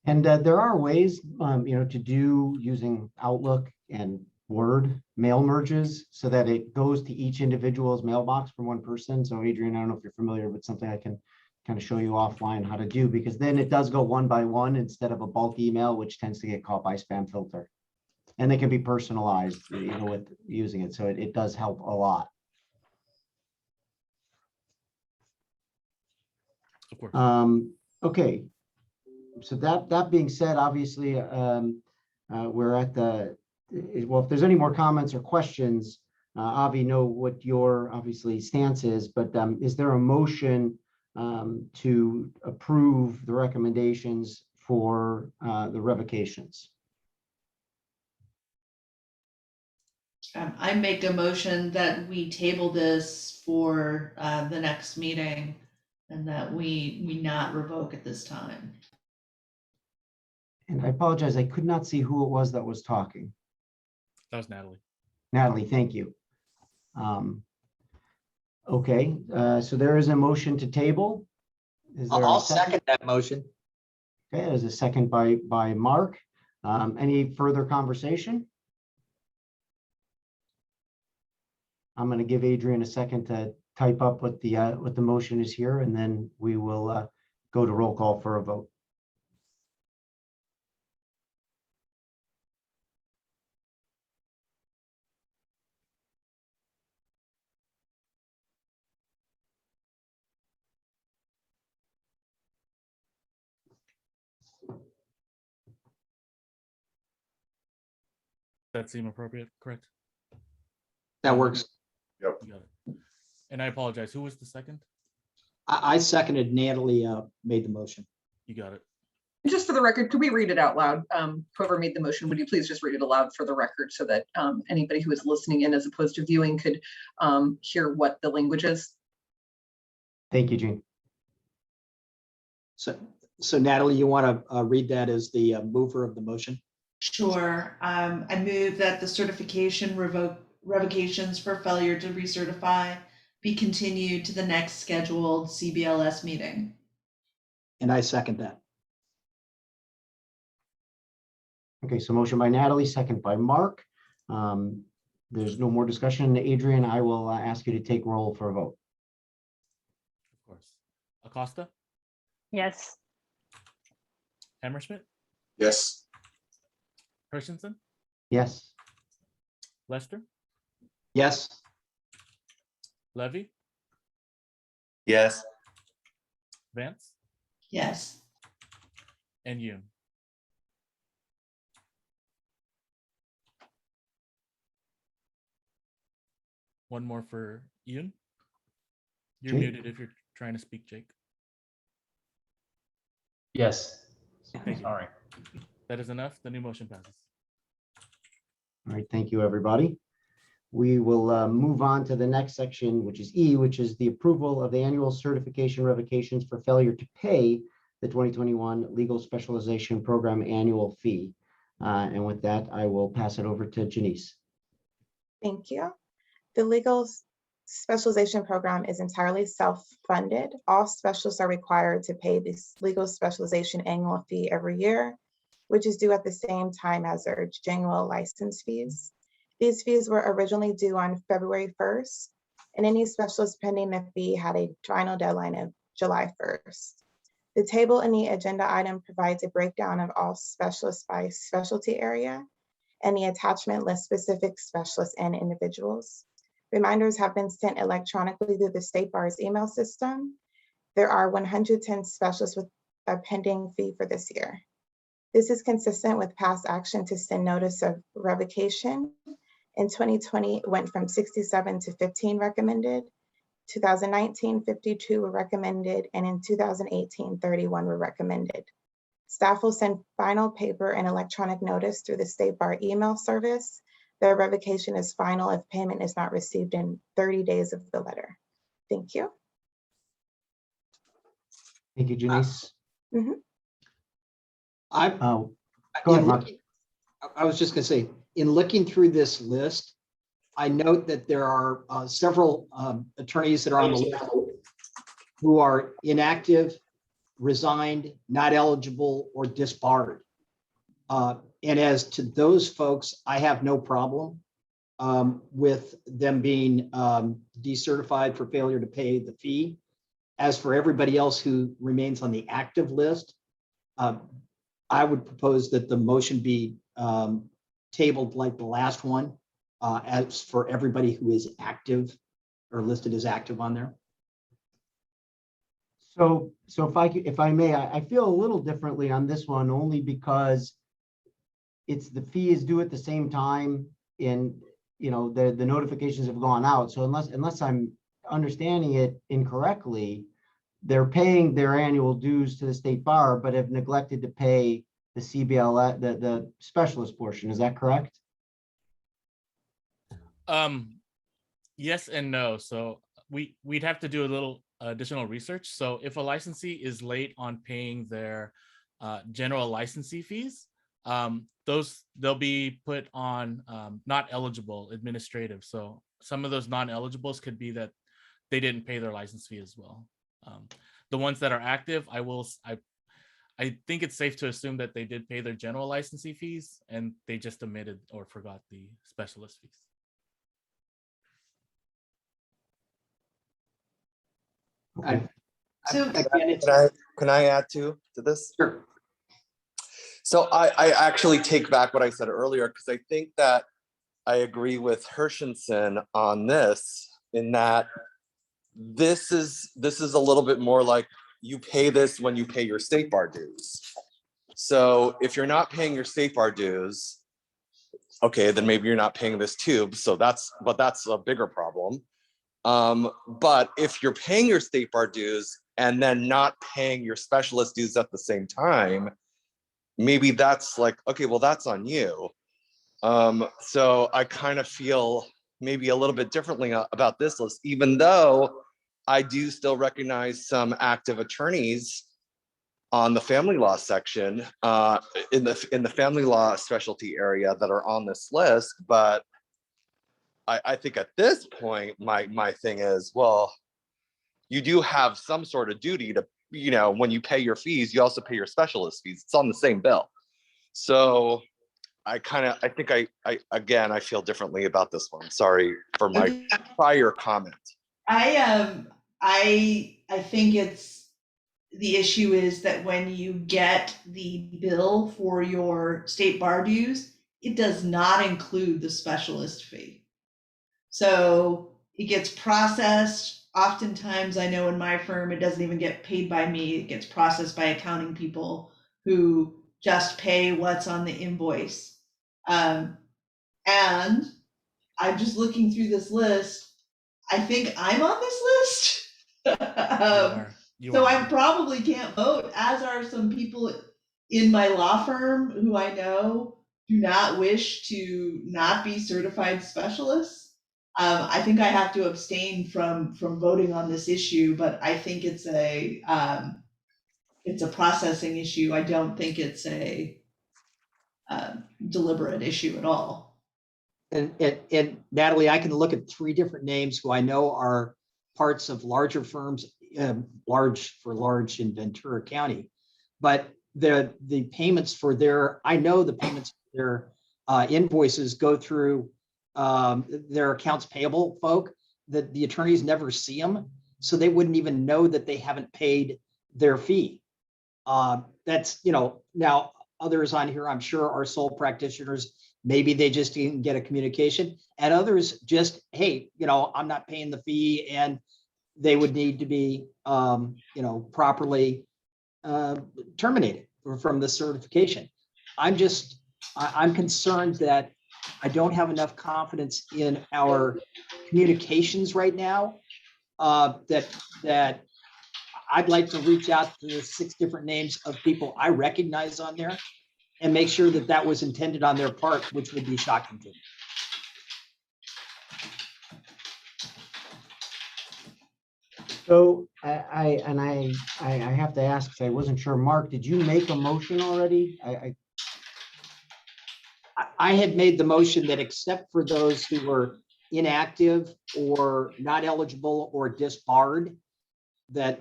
And there are ways, to do using Outlook and Word mail merges so that it goes to each individual's mailbox from one person. So Adrian, I don't know if you're familiar with something I can kind of show you offline how to do, because then it does go one by one instead of a bulk email, which tends to get caught by spam filter. And they can be personalized, with using it. So it does help a lot. Of course. Okay. So that being said, obviously, we're at well, if there's any more comments or questions, Avi, know what your obviously stance is, but is there a motion to approve the recommendations for the revocations? I make a motion that we table this for the next meeting and that we not revoke at this time. And I apologize, I could not see who it was that was talking. That was Natalie. Natalie, thank you. Okay, so there is a motion to table. Is there I'll a second that motion. Okay, there's a second by Mark. Any further conversation? I'm going to give Adrian a second to type up what the motion is here, and then we will go to roll call for a vote. That seem appropriate, correct? That works. Yep. You got it. And I apologize. Who was the second? I seconded. Natalie made the motion. You got it. Just for the record, could we read it out loud? Whoever made the motion, would you please just read it aloud for the record so that anybody who is listening in as opposed to viewing could hear what the language is? Thank you, Jean. So Natalie, you want to read that as the mover of the motion? Sure. I move that the certification revocations for failure to recertify be continued to the next scheduled CBLS meeting. And I second that. Okay, so motion by Natalie, second by Mark. There's no more discussion. Adrian, I will ask you to take roll for a vote. Of course. Acosta, Yes. Hammerschmidt, Yes. Hershenson, Yes. Lester, Yes. Levy, Yes. Vance, Yes. and Yoon. One more for Yoon. You're Jake? muted if you're trying to speak, Jake. Yes. Thank you. Sorry. That is enough. The new motion passes. All right, thank you, everybody. We will move on to the next section, which is E, which is the approval of the annual certification revocations for failure to pay the 2021 Legal Specialization Program annual fee. And with that, I will pass it over to Janice. Thank you. The legal specialization program is entirely self-funded. All specialists are required to pay this legal specialization annual fee every year, which is due at the same time as their general license fees. These fees were originally due on February 1st, and any specialist pending the fee had a final deadline of July 1st. The table in the agenda item provides a breakdown of all specialists by specialty area, and the attachment lists specific specialists and individuals. Reminders have been sent electronically through the State Bar's email system. There are 110 specialists with a pending fee for this year. This is consistent with past action to send notice of revocation. In 2020, it went from 67 to 15 recommended. 2019, 52 were recommended, and in 2018, 31 were recommended. Staff will send final paper and electronic notice through the State Bar email service. The revocation is final if payment is not received in 30 days of the letter. Thank you. Thank you, Janice. Mhm. Go ahead, Mark. I was just going to say, in looking through this list, I note that there are several attorneys that are on the list who are inactive, resigned, not eligible, or disbarred. And as to those folks, I have no problem with them being decertified for failure to pay the fee. As for everybody else who remains on the active list, I would propose that the motion be tabled like the last one, as for everybody who is active or listed as active on there. So if I may, I feel a little differently on this one, only because the fee is due at the same time, and the notifications have gone out. So unless I'm understanding it incorrectly, they're paying their annual dues to the State Bar, but have neglected to pay the CBLS, the specialist portion. Is that correct? Yes and no. So we'd have to do a little additional research. So if a licensee is late on paying their general licensee fees, they'll be put on not eligible administrative. So some of those non-eligibles could be that they didn't pay their license fee as well. The ones that are active, I think it's safe to assume that they did pay their general licensee fees and they just omitted or forgot the specialist fees. Okay. So Can I add to this? Sure. So I actually take back what I said earlier, because I think that I agree with Hershenson on this, in that this is a little bit more like you pay this when you pay your State Bar dues. So if you're not paying your State Bar dues, okay, then maybe you're not paying this too. So that's a bigger problem. But if you're paying your State Bar dues and then not paying your specialist dues at the same time, maybe that's like, okay, well, that's on you. So I kind of feel maybe a little bit differently about this list, even though I do still recognize some active attorneys on the family law section, in the family law specialty area, that are on this list. But I think at this point, my thing is, well, you do have some sort of duty to, you know, when you pay your fees, you also pay your specialist fees. It's on the same bill. So I think I feel differently about this one. Sorry for my prior comment. I think the issue is that when you get the bill for your state bar dues, it does not include the specialist fee. So it gets processed. Oftentimes, I know in my firm, it doesn't even get paid by me. It gets processed by accounting people who just pay what's on the invoice. And I'm just looking through this list. I think I'm on this list. So I probably can't vote, as are some people in my law firm who I know do not wish to not be certified specialists. I think I have to abstain from voting on this issue, but I think it's a processing issue. I don't think it's a deliberate issue at all. And Natalie, I can look at 3 different names who I know are parts of larger firms, large in Ventura County, but the payments for I know the payments for their invoices go through their accounts payable folk, that the attorneys never see them, so they wouldn't even know that they haven't paid their fee. That's, you know, now others on here, I'm sure, are sole practitioners. Maybe they just didn't get a communication, and others just, hey, you know, I'm not paying the fee, and they would need to be, you know, properly terminated from the certification. I'm concerned that I don't have enough confidence in our communications right now, that I'd like to reach out to the 6 different names of people I recognize on there and make sure that that was intended on their part, which would be shocking to me. So I have to ask, because I wasn't sure, Mark, did you make a motion already? I had made the motion that except for those who were inactive or not eligible or disbarred, that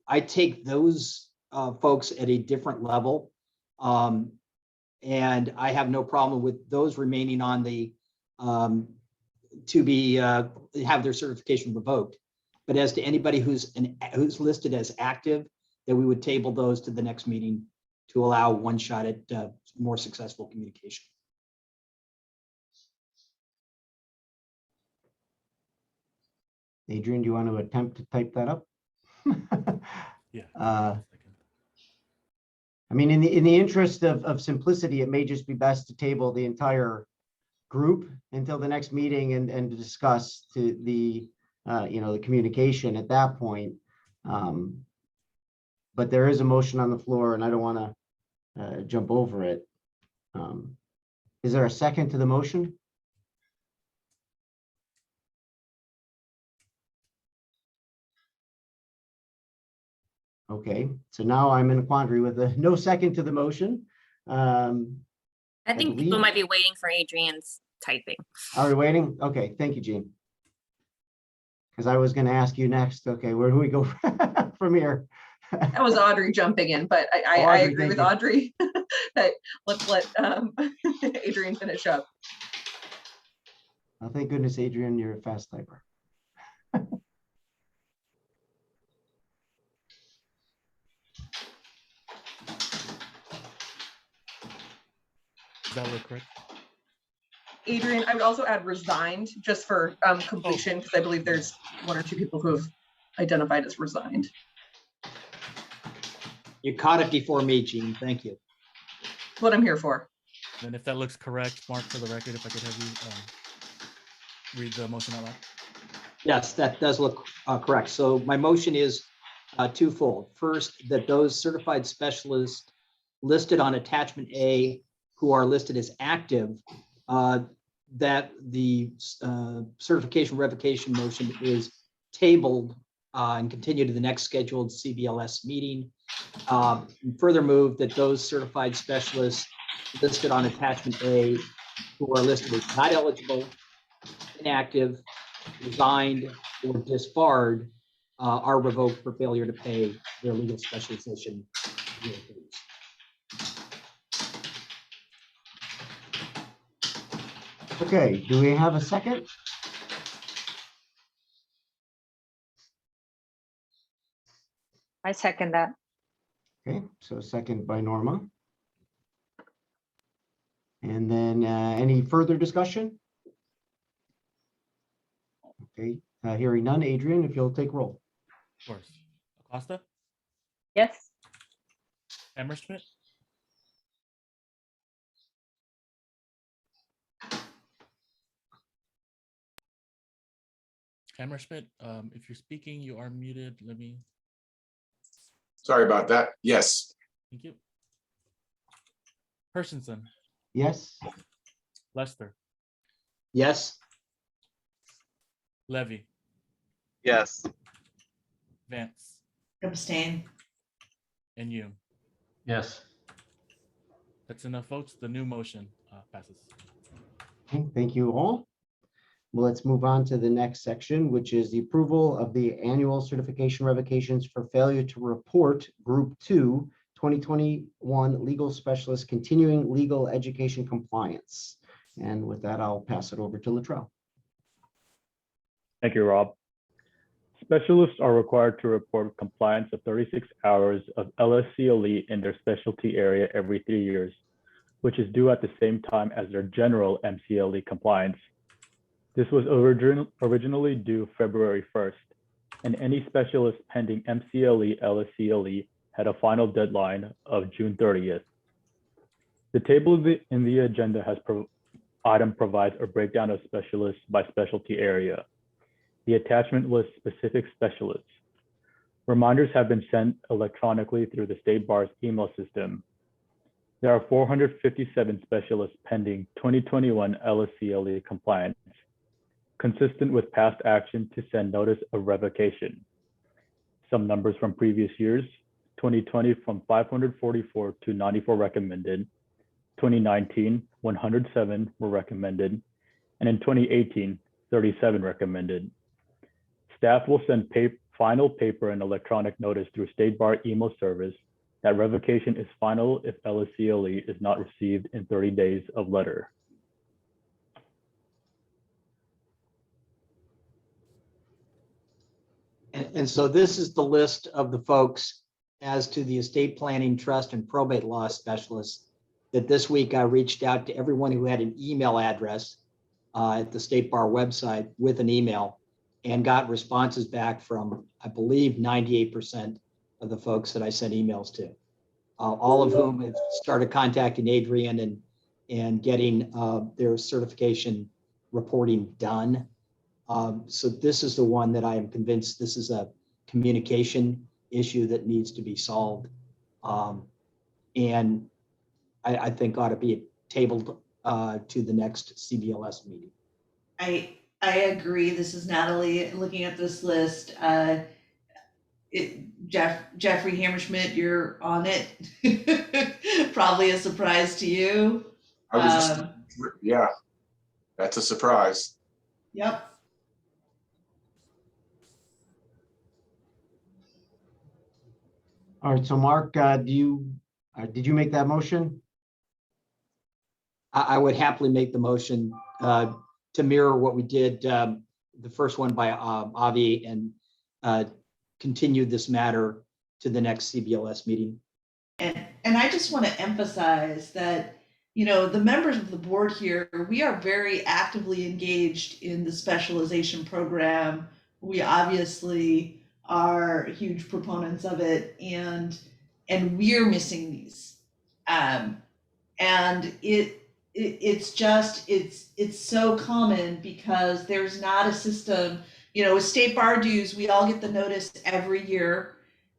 I take those folks at a different level. And I have no problem with those remaining on the have their certification revoked. But as to anybody who's listed as active, that we would table those to the next meeting to allow one shot at more successful communication. Adrian, do you want to attempt to type that up? Yeah. I mean, in the interest of simplicity, it may just be best to table the entire group until the next meeting and to discuss the communication at that point. But there is a motion on the floor, and I don't want to jump over it. Is there a second to the motion? Okay, so now I'm in a quandary with no second to the motion. I think people might be waiting for Adrian's typing. Are we waiting? Okay, thank you, Jean. Because I was going to ask you next. Okay, where do we go from here? That was Audrey jumping in, but I agree with Audrey that let's let Adrian finish up. Oh, thank goodness, Adrian, you're a fast typer. Is that look correct? Adrian, I would also add resigned just for completion, because I believe there's 1 or 2 people who have identified as resigned. You caught it before me, Jean. Thank you. That's what I'm here for. And if that looks correct, Mark, for the record, if I could have you read the motion out loud. Yes, that does look correct. So my motion is twofold. First, that those certified specialists listed on attachment A who are listed as active, that the certification revocation motion is tabled and continue to the next scheduled CBLS meeting. Further move that those certified specialists listed on attachment A who are listed as not eligible inactive, resigned, or disbarred are revoked for failure to pay their legal specialization fees. Okay, do we have a second? I second that. Okay, so second by Norma. And then any further discussion? Okay, hearing none. Adrian, if you'll take roll. Of course. Acosta, Yes. Hammerschmidt, Hammerschmidt, if you're speaking, you are muted. Let me, Sorry about that. Yes. thank you. Hershenson, Yes. Lester, Yes. Levy, Yes. Vance, Abstain. and you. Yes. That's enough votes. The new motion passes. Okay, thank you all. Well, let's move on to the next section, which is the approval of the annual certification revocations for failure to report Group 2, 2021 Legal Specialist Continuing Legal Education Compliance. And with that, I'll pass it over to Latrell. Thank you, Rob. Specialists are required to report compliance of 36 hours of LSCLE in their specialty area every 3 years, which is due at the same time as their general MCLE compliance. This was originally due February 1st, and any specialist pending MCLE, LSCLE had a final deadline of June 30th. The table in the agenda item provides a breakdown of specialists by specialty area. The attachment lists specific specialists. Reminders have been sent electronically through the State Bar's email system. There are 457 specialists pending 2021 LSCLE compliance, consistent with past action to send notice of revocation. Some numbers from previous years: 2020 from 544 to 94 recommended, 2019 107 were recommended, and in 2018 37 recommended. Staff will send final paper and electronic notice through State Bar email service that revocation is final if LSCLE is not received in 30 days of letter. And so this is the list of the folks as to the estate planning, trust, and probate law specialists that this week I reached out to everyone who had an email address at the State Bar website with an email and got responses back from, I believe, 98% of the folks that I sent emails to, all of whom have started contacting Adrian and getting their certification reporting done. So this is the one that I am convinced this is a communication issue that needs to be solved. And I think ought to be tabled to the next CBLS meeting. I agree. This is Natalie looking at this list. Jeffrey Hammerschmidt, you're on it. Probably a surprise to you. I was just, yeah, that's a surprise. Yep. All right, so Mark, did you make that motion? I would happily make the motion to mirror what we did, the first one by Avi, and continue this matter to the next CBLS meeting. And I just want to emphasize that, you know, the members of the board here, we are very actively engaged in the specialization program. We obviously are huge proponents of it, and we're missing these. And it's so common because there's not a system. You know, with State Bar dues, we all get the notice every year,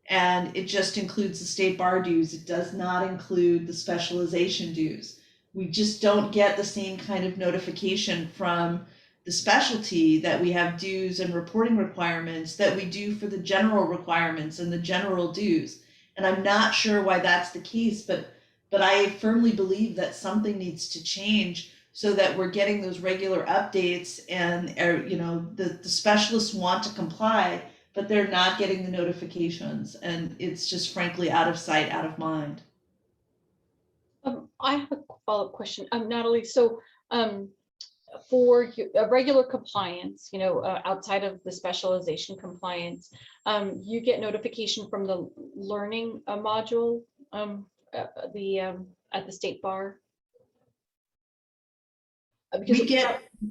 and it just includes the State Bar dues. It does not include the specialization dues. We just don't get the same kind of notification from the specialty that we have dues and reporting requirements that we do for the general requirements and the general dues. And I'm not sure why that's the case, but I firmly believe that something needs to change so that we're getting those regular updates, and you know, the specialists want to comply, but they're not getting the notifications, and it's just frankly out of sight, out of mind. I have a follow-up question, Natalie. So for a regular compliance, you know, outside of the specialization compliance, you get notification from the learning module at the state bar?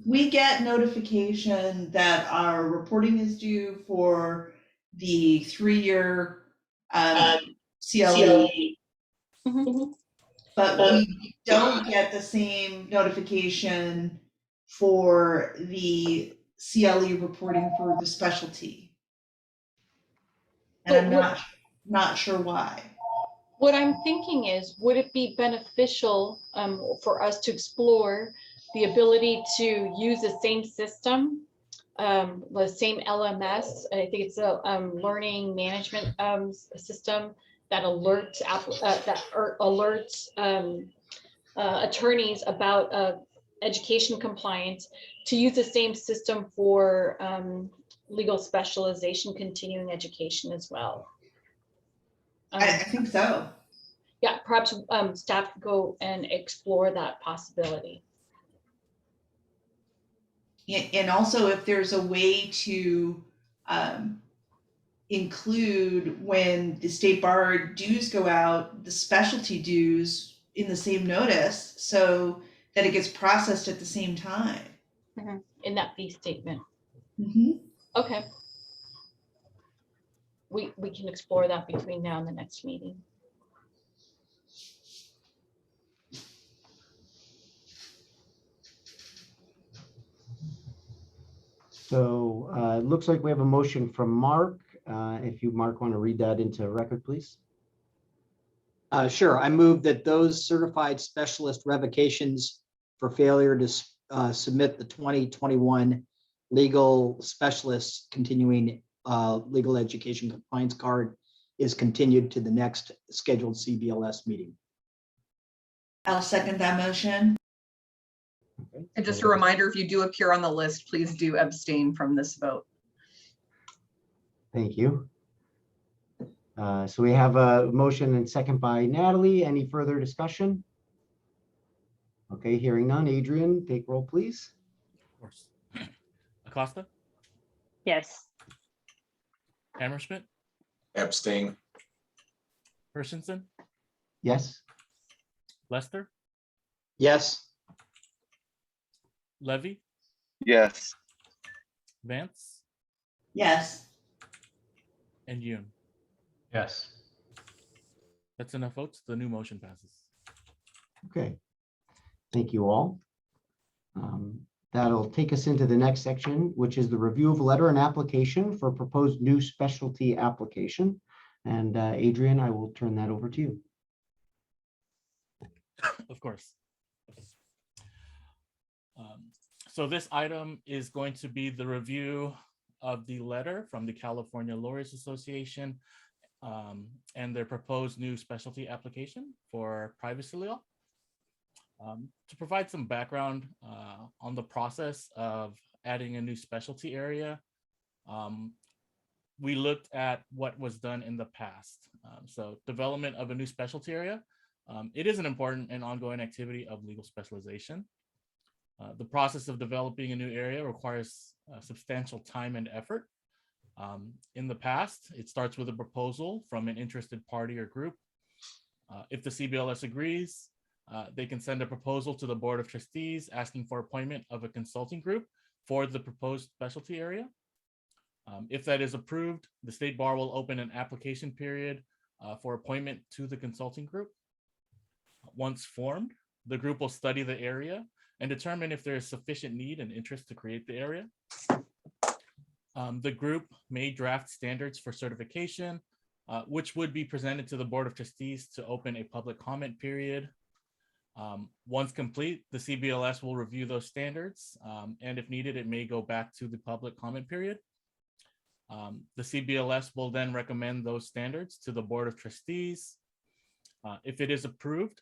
We get notification that our reporting is due for the 3-year CLE, but we don't get the same notification for the CLE reporting for the specialty. And I'm not sure why. What I'm thinking is, would it be beneficial for us to explore the ability to use the same system, the same LMS? I think it's a learning management system that alerts attorneys about education compliance, to use the same system for legal specialization, continuing education as well. I think so. Yeah, perhaps staff could go and explore that possibility. And also, if there's a way to include, when the state bar dues go out, the specialty dues in the same notice, so that it gets processed at the same time. In that fee statement. Mm-hmm. Okay. We can explore that between now and the next meeting. So it looks like we have a motion from Mark. If you, Mark, want to read that into record, please. Sure. I move that those certified specialist revocations for failure to submit the 2021 legal specialist continuing legal education compliance card is continued to the next scheduled CBLS meeting. I'll second that motion. Okay. And just a reminder, if you do appear on the list, please do abstain from this vote. Thank you. So we have a motion and second by Natalie. Any further discussion? Okay, hearing none. Adrian, take roll, please. Of course. Acosta, Yes. Hammerschmidt, Abstain. Hershenson, Yes. Lester, Yes. Levy, Yes. Vance, Yes. and Yoon. Yes. That's enough votes. The new motion passes. Okay. Thank you all. That'll take us into the next section, which is the review of letter and application for proposed new specialty application. And Adrian, I will turn that over to you. Of course. So this item is going to be the review of the letter from the California Lawyers Association and their proposed new specialty application for privacy law. To provide some background on the process of adding a new specialty area, we looked at what was done in the past. So development of a new specialty area, it is an important and ongoing activity of legal specialization. The process of developing a new area requires substantial time and effort. In the past, it starts with a proposal from an interested party or group. If the CBLS agrees, they can send a proposal to the Board of Trustees asking for appointment of a consulting group for the proposed specialty area. If that is approved, the State Bar will open an application period for appointment to the consulting group. Once formed, the group will study the area and determine if there is sufficient need and interest to create the area. The group may draft standards for certification, which would be presented to the Board of Trustees to open a public comment period. Once complete, the CBLS will review those standards, and if needed, it may go back to the public comment period. The CBLS will then recommend those standards to the Board of Trustees. If it is approved,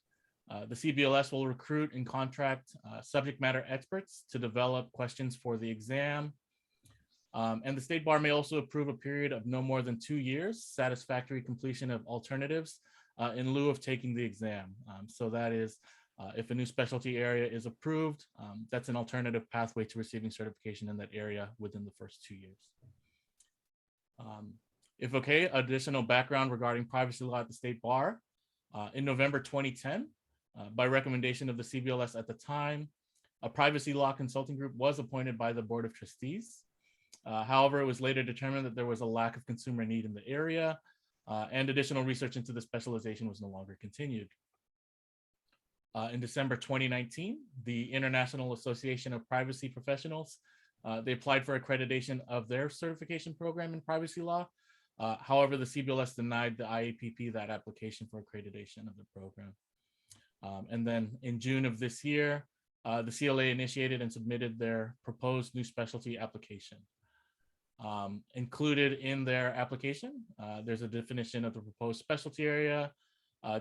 The CBLS will recruit and contract subject matter experts to develop questions for the exam. And the State Bar may also approve a period of no more than 2 years, satisfactory completion of alternatives in lieu of taking the exam. So that is, if a new specialty area is approved, that's an alternative pathway to receiving certification in that area within the first 2 years. If okay, additional background regarding privacy law at the State Bar. In November 2010, by recommendation of the CBLS at the time, a privacy law consulting group was appointed by the Board of Trustees. However, it was later determined that there was a lack of consumer need in the area, and additional research into the specialization was no longer continued. In December 2019, the International Association of Privacy Professionals, they applied for accreditation of their certification program in privacy law. However, the CBLS denied the IAPP that application for accreditation of the program. And then in June of this year, the CLA initiated and submitted their proposed new specialty application. Included in their application, there's a definition of the proposed specialty area,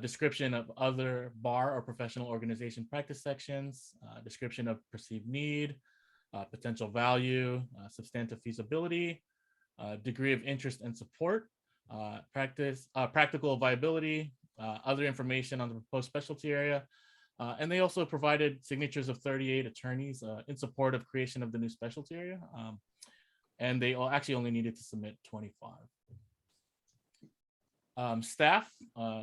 description of other bar or professional organization practice sections, description of perceived need, potential value, substantive feasibility, degree of interest and support, practical viability, other information on the proposed specialty area. And they also provided signatures of 38 attorneys in support of creation of the new specialty area. And they actually only needed to submit 25. Staff,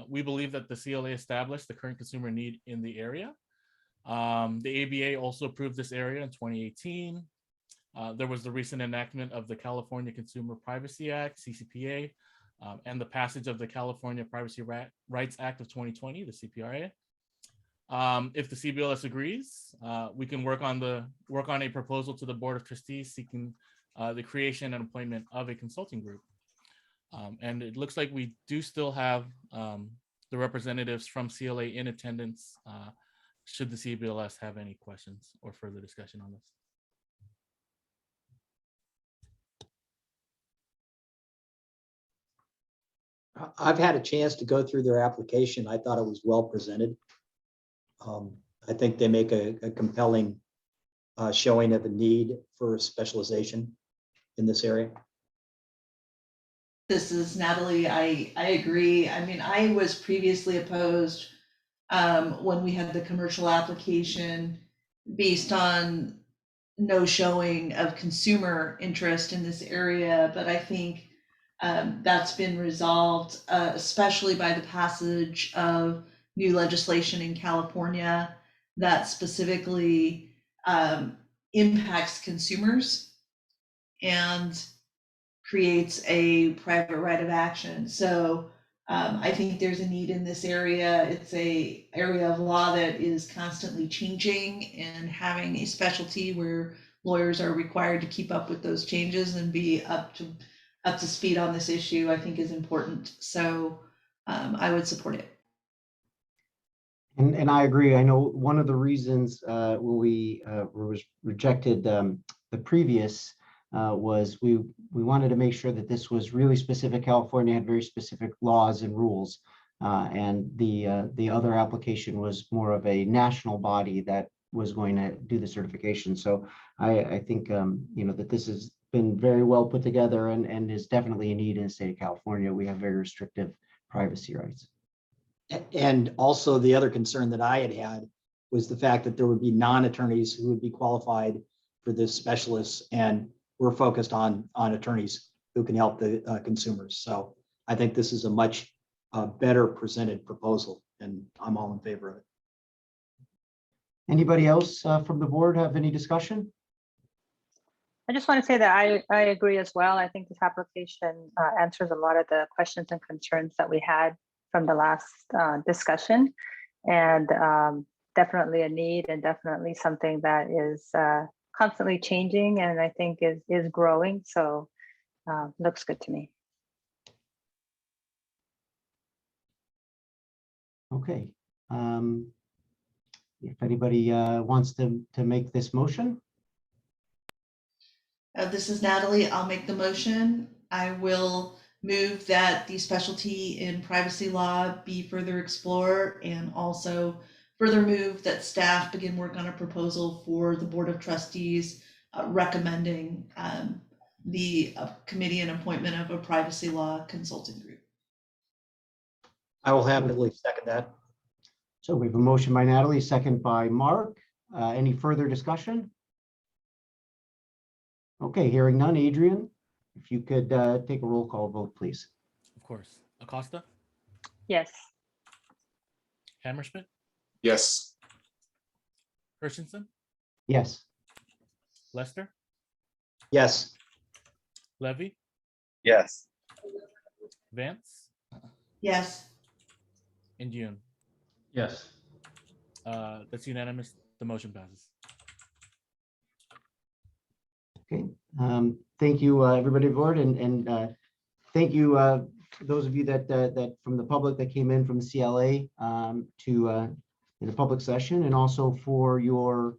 we believe that the CLA established the current consumer need in the area. The ABA also approved this area in 2018. There was the recent enactment of the California Consumer Privacy Act, CCPA, and the passage of the California Privacy Rights Act of 2020, the CPRA. If the CBLS agrees, we can work on a proposal to the Board of Trustees seeking the creation and appointment of a consulting group. And it looks like we do still have the representatives from CLA in attendance should the CBLS have any questions or further discussion on this. I've had a chance to go through their application. I thought it was well presented. I think they make a compelling showing of a need for specialization in this area. This is Natalie. I agree. I mean, I was previously opposed when we had the commercial application based on no showing of consumer interest in this area, but I think that's been resolved, especially by the passage of new legislation in California that specifically impacts consumers and creates a private right of action. So I think there's a need in this area. It's a area of law that is constantly changing, and having a specialty where lawyers are required to keep up with those changes and be up to speed on this issue, I think is important. So I would support it. And I agree. I know one of the reasons when we was rejected the previous was we wanted to make sure that this was really specific. California had very specific laws and rules, and the other application was more of a national body that was going to do the certification. So I think that this has been very well put together and is definitely a need in the state of California. We have very restrictive privacy rights. And also the other concern that I had was the fact that there would be non-attorneys who would be qualified for this specialist, and we're focused on attorneys who can help the consumers. So I think this is a much better presented proposal, and I'm all in favor of it. Anybody else from the board have any discussion? I just want to say that I agree as well. I think this application answers a lot of the questions and concerns that we had from the last discussion, and definitely a need, and definitely something that is constantly changing, and I think is growing. So looks good to me. Okay. If anybody wants to make this motion. This is Natalie. I'll make the motion. I will move that the specialty in privacy law be further explored, and also further move that staff begin work on a proposal for the Board of Trustees recommending the committee and appointment of a privacy law consulting group. I will happily second that. So we have a motion by Natalie, second by Mark. Any further discussion? Okay, hearing none. Adrian, if you could take a roll call vote, please. Of course. Acosta, Yes. Hammerschmidt, Yes. Christensen, Yes. Lester, Yes. Levy, Yes. Vance, Yes. and Yoon. Yes. That's unanimous. The motion passes. Okay. Thank you, everybody aboard, and thank you, those of you that from the public that came in from the CLA to in the public session, and also for your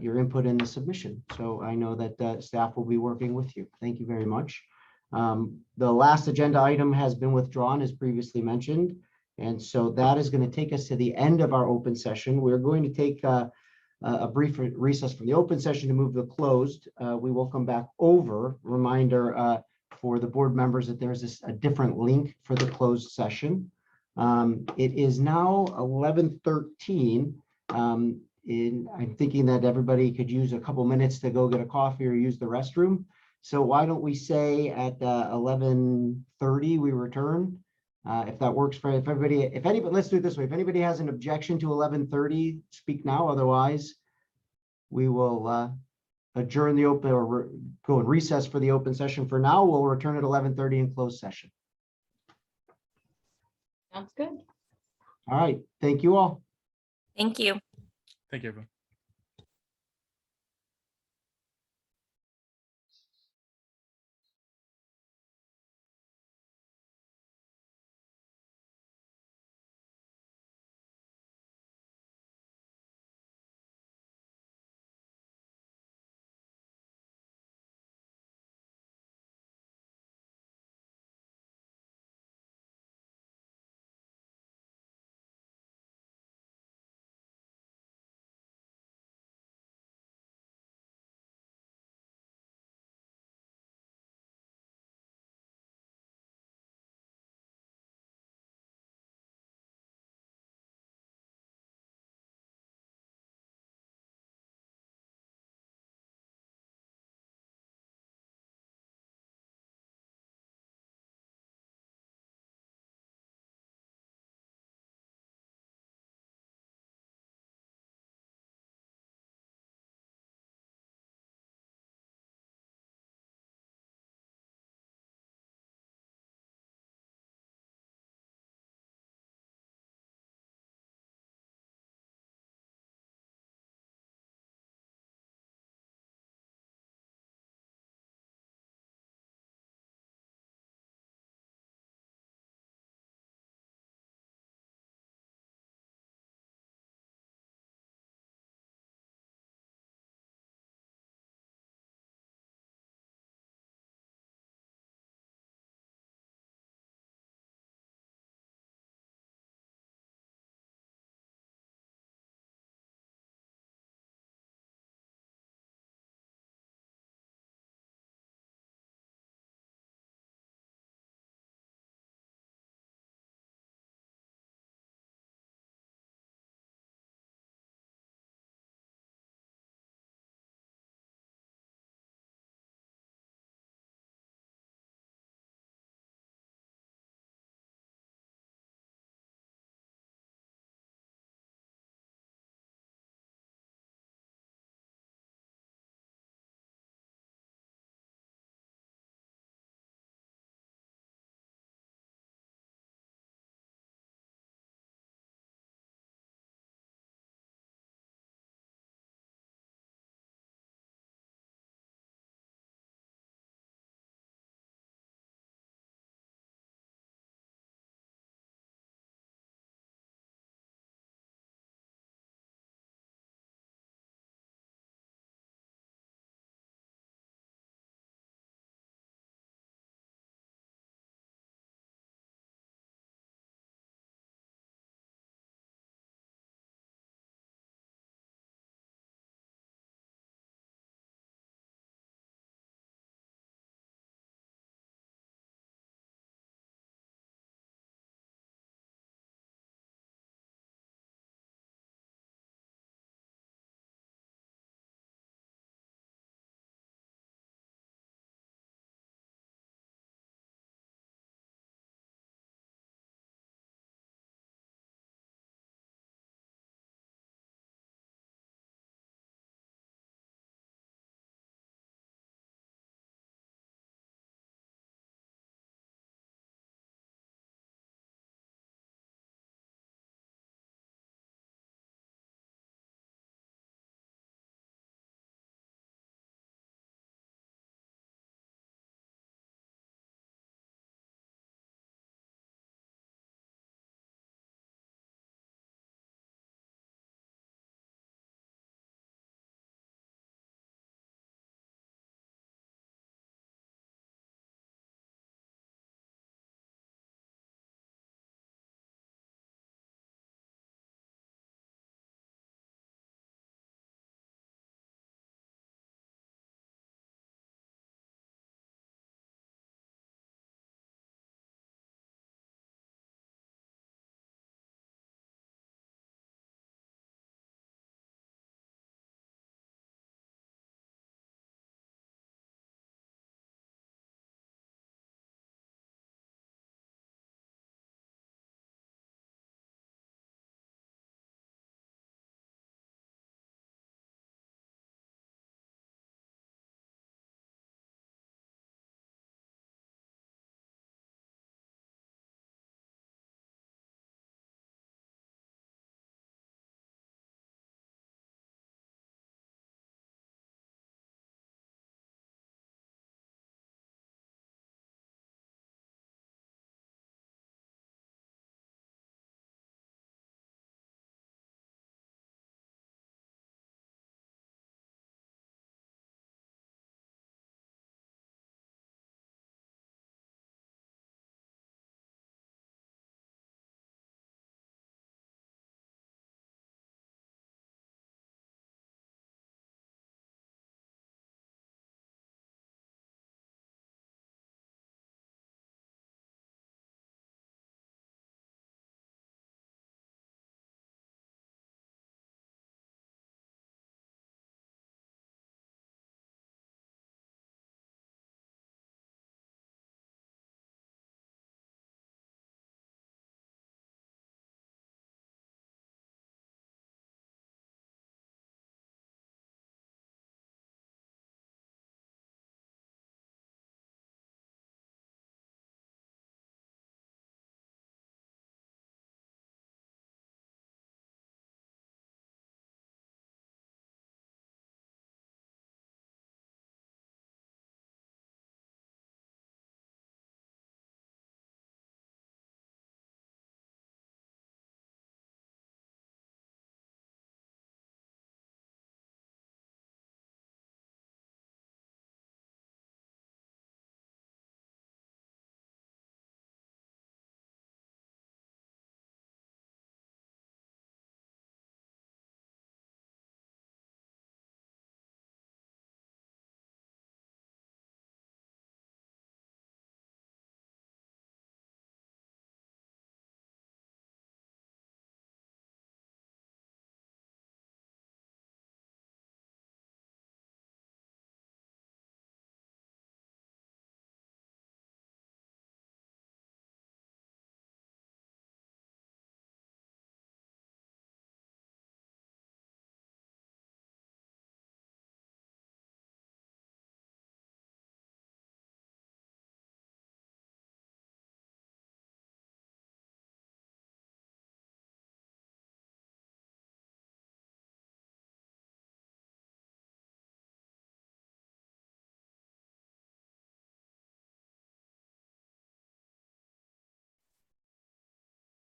input in the submission. So I know that staff will be working with you. Thank you very much. The last agenda item has been withdrawn, as previously mentioned, and so that is going to take us to the end of our open session. We're going to take a brief recess from the open session to move to the closed. We will come back over. Reminder for the board members that there's a different link for the closed session. It is now 11:13. I'm thinking that everybody could use a couple minutes to go get a coffee or use the restroom. So why don't we say at 11:30 we return? If that works for everybody, if anybody, let's do it this way. If anybody has an objection to 11:30, speak now. Otherwise, we will adjourn the open or go and recess for the open session. For now, we'll return at 11:30 in closed session. Sounds good. All right. Thank you all. Thank you. Thank you, everyone.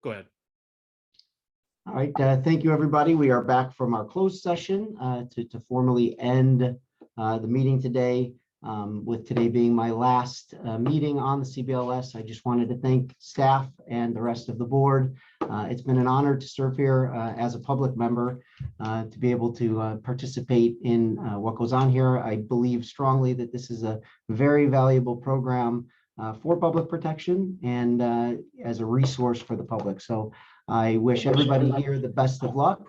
Go ahead. All right, thank you, everybody. We are back from our closed session to formally end the meeting today. With today being my last meeting on the CBLS, I just wanted to thank staff and the rest of the board. It's been an honor to serve here as a public member, to be able to participate in what goes on here. I believe strongly that this is a very valuable program for public protection and as a resource for the public. So I wish everybody here the best of luck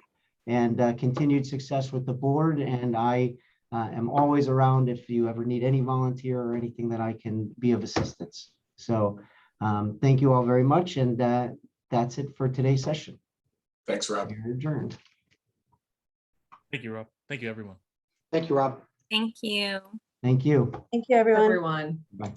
and continued success with the board. And I am always around if you ever need any volunteer or anything that I can be of assistance. So thank you all very much. And that's it for today's session. Thanks, Rob. You're adjourned. Thank you, Rob. Thank you, everyone. Thank you, Rob. Thank you. Thank you. Thank you, everyone. Everyone. Bye.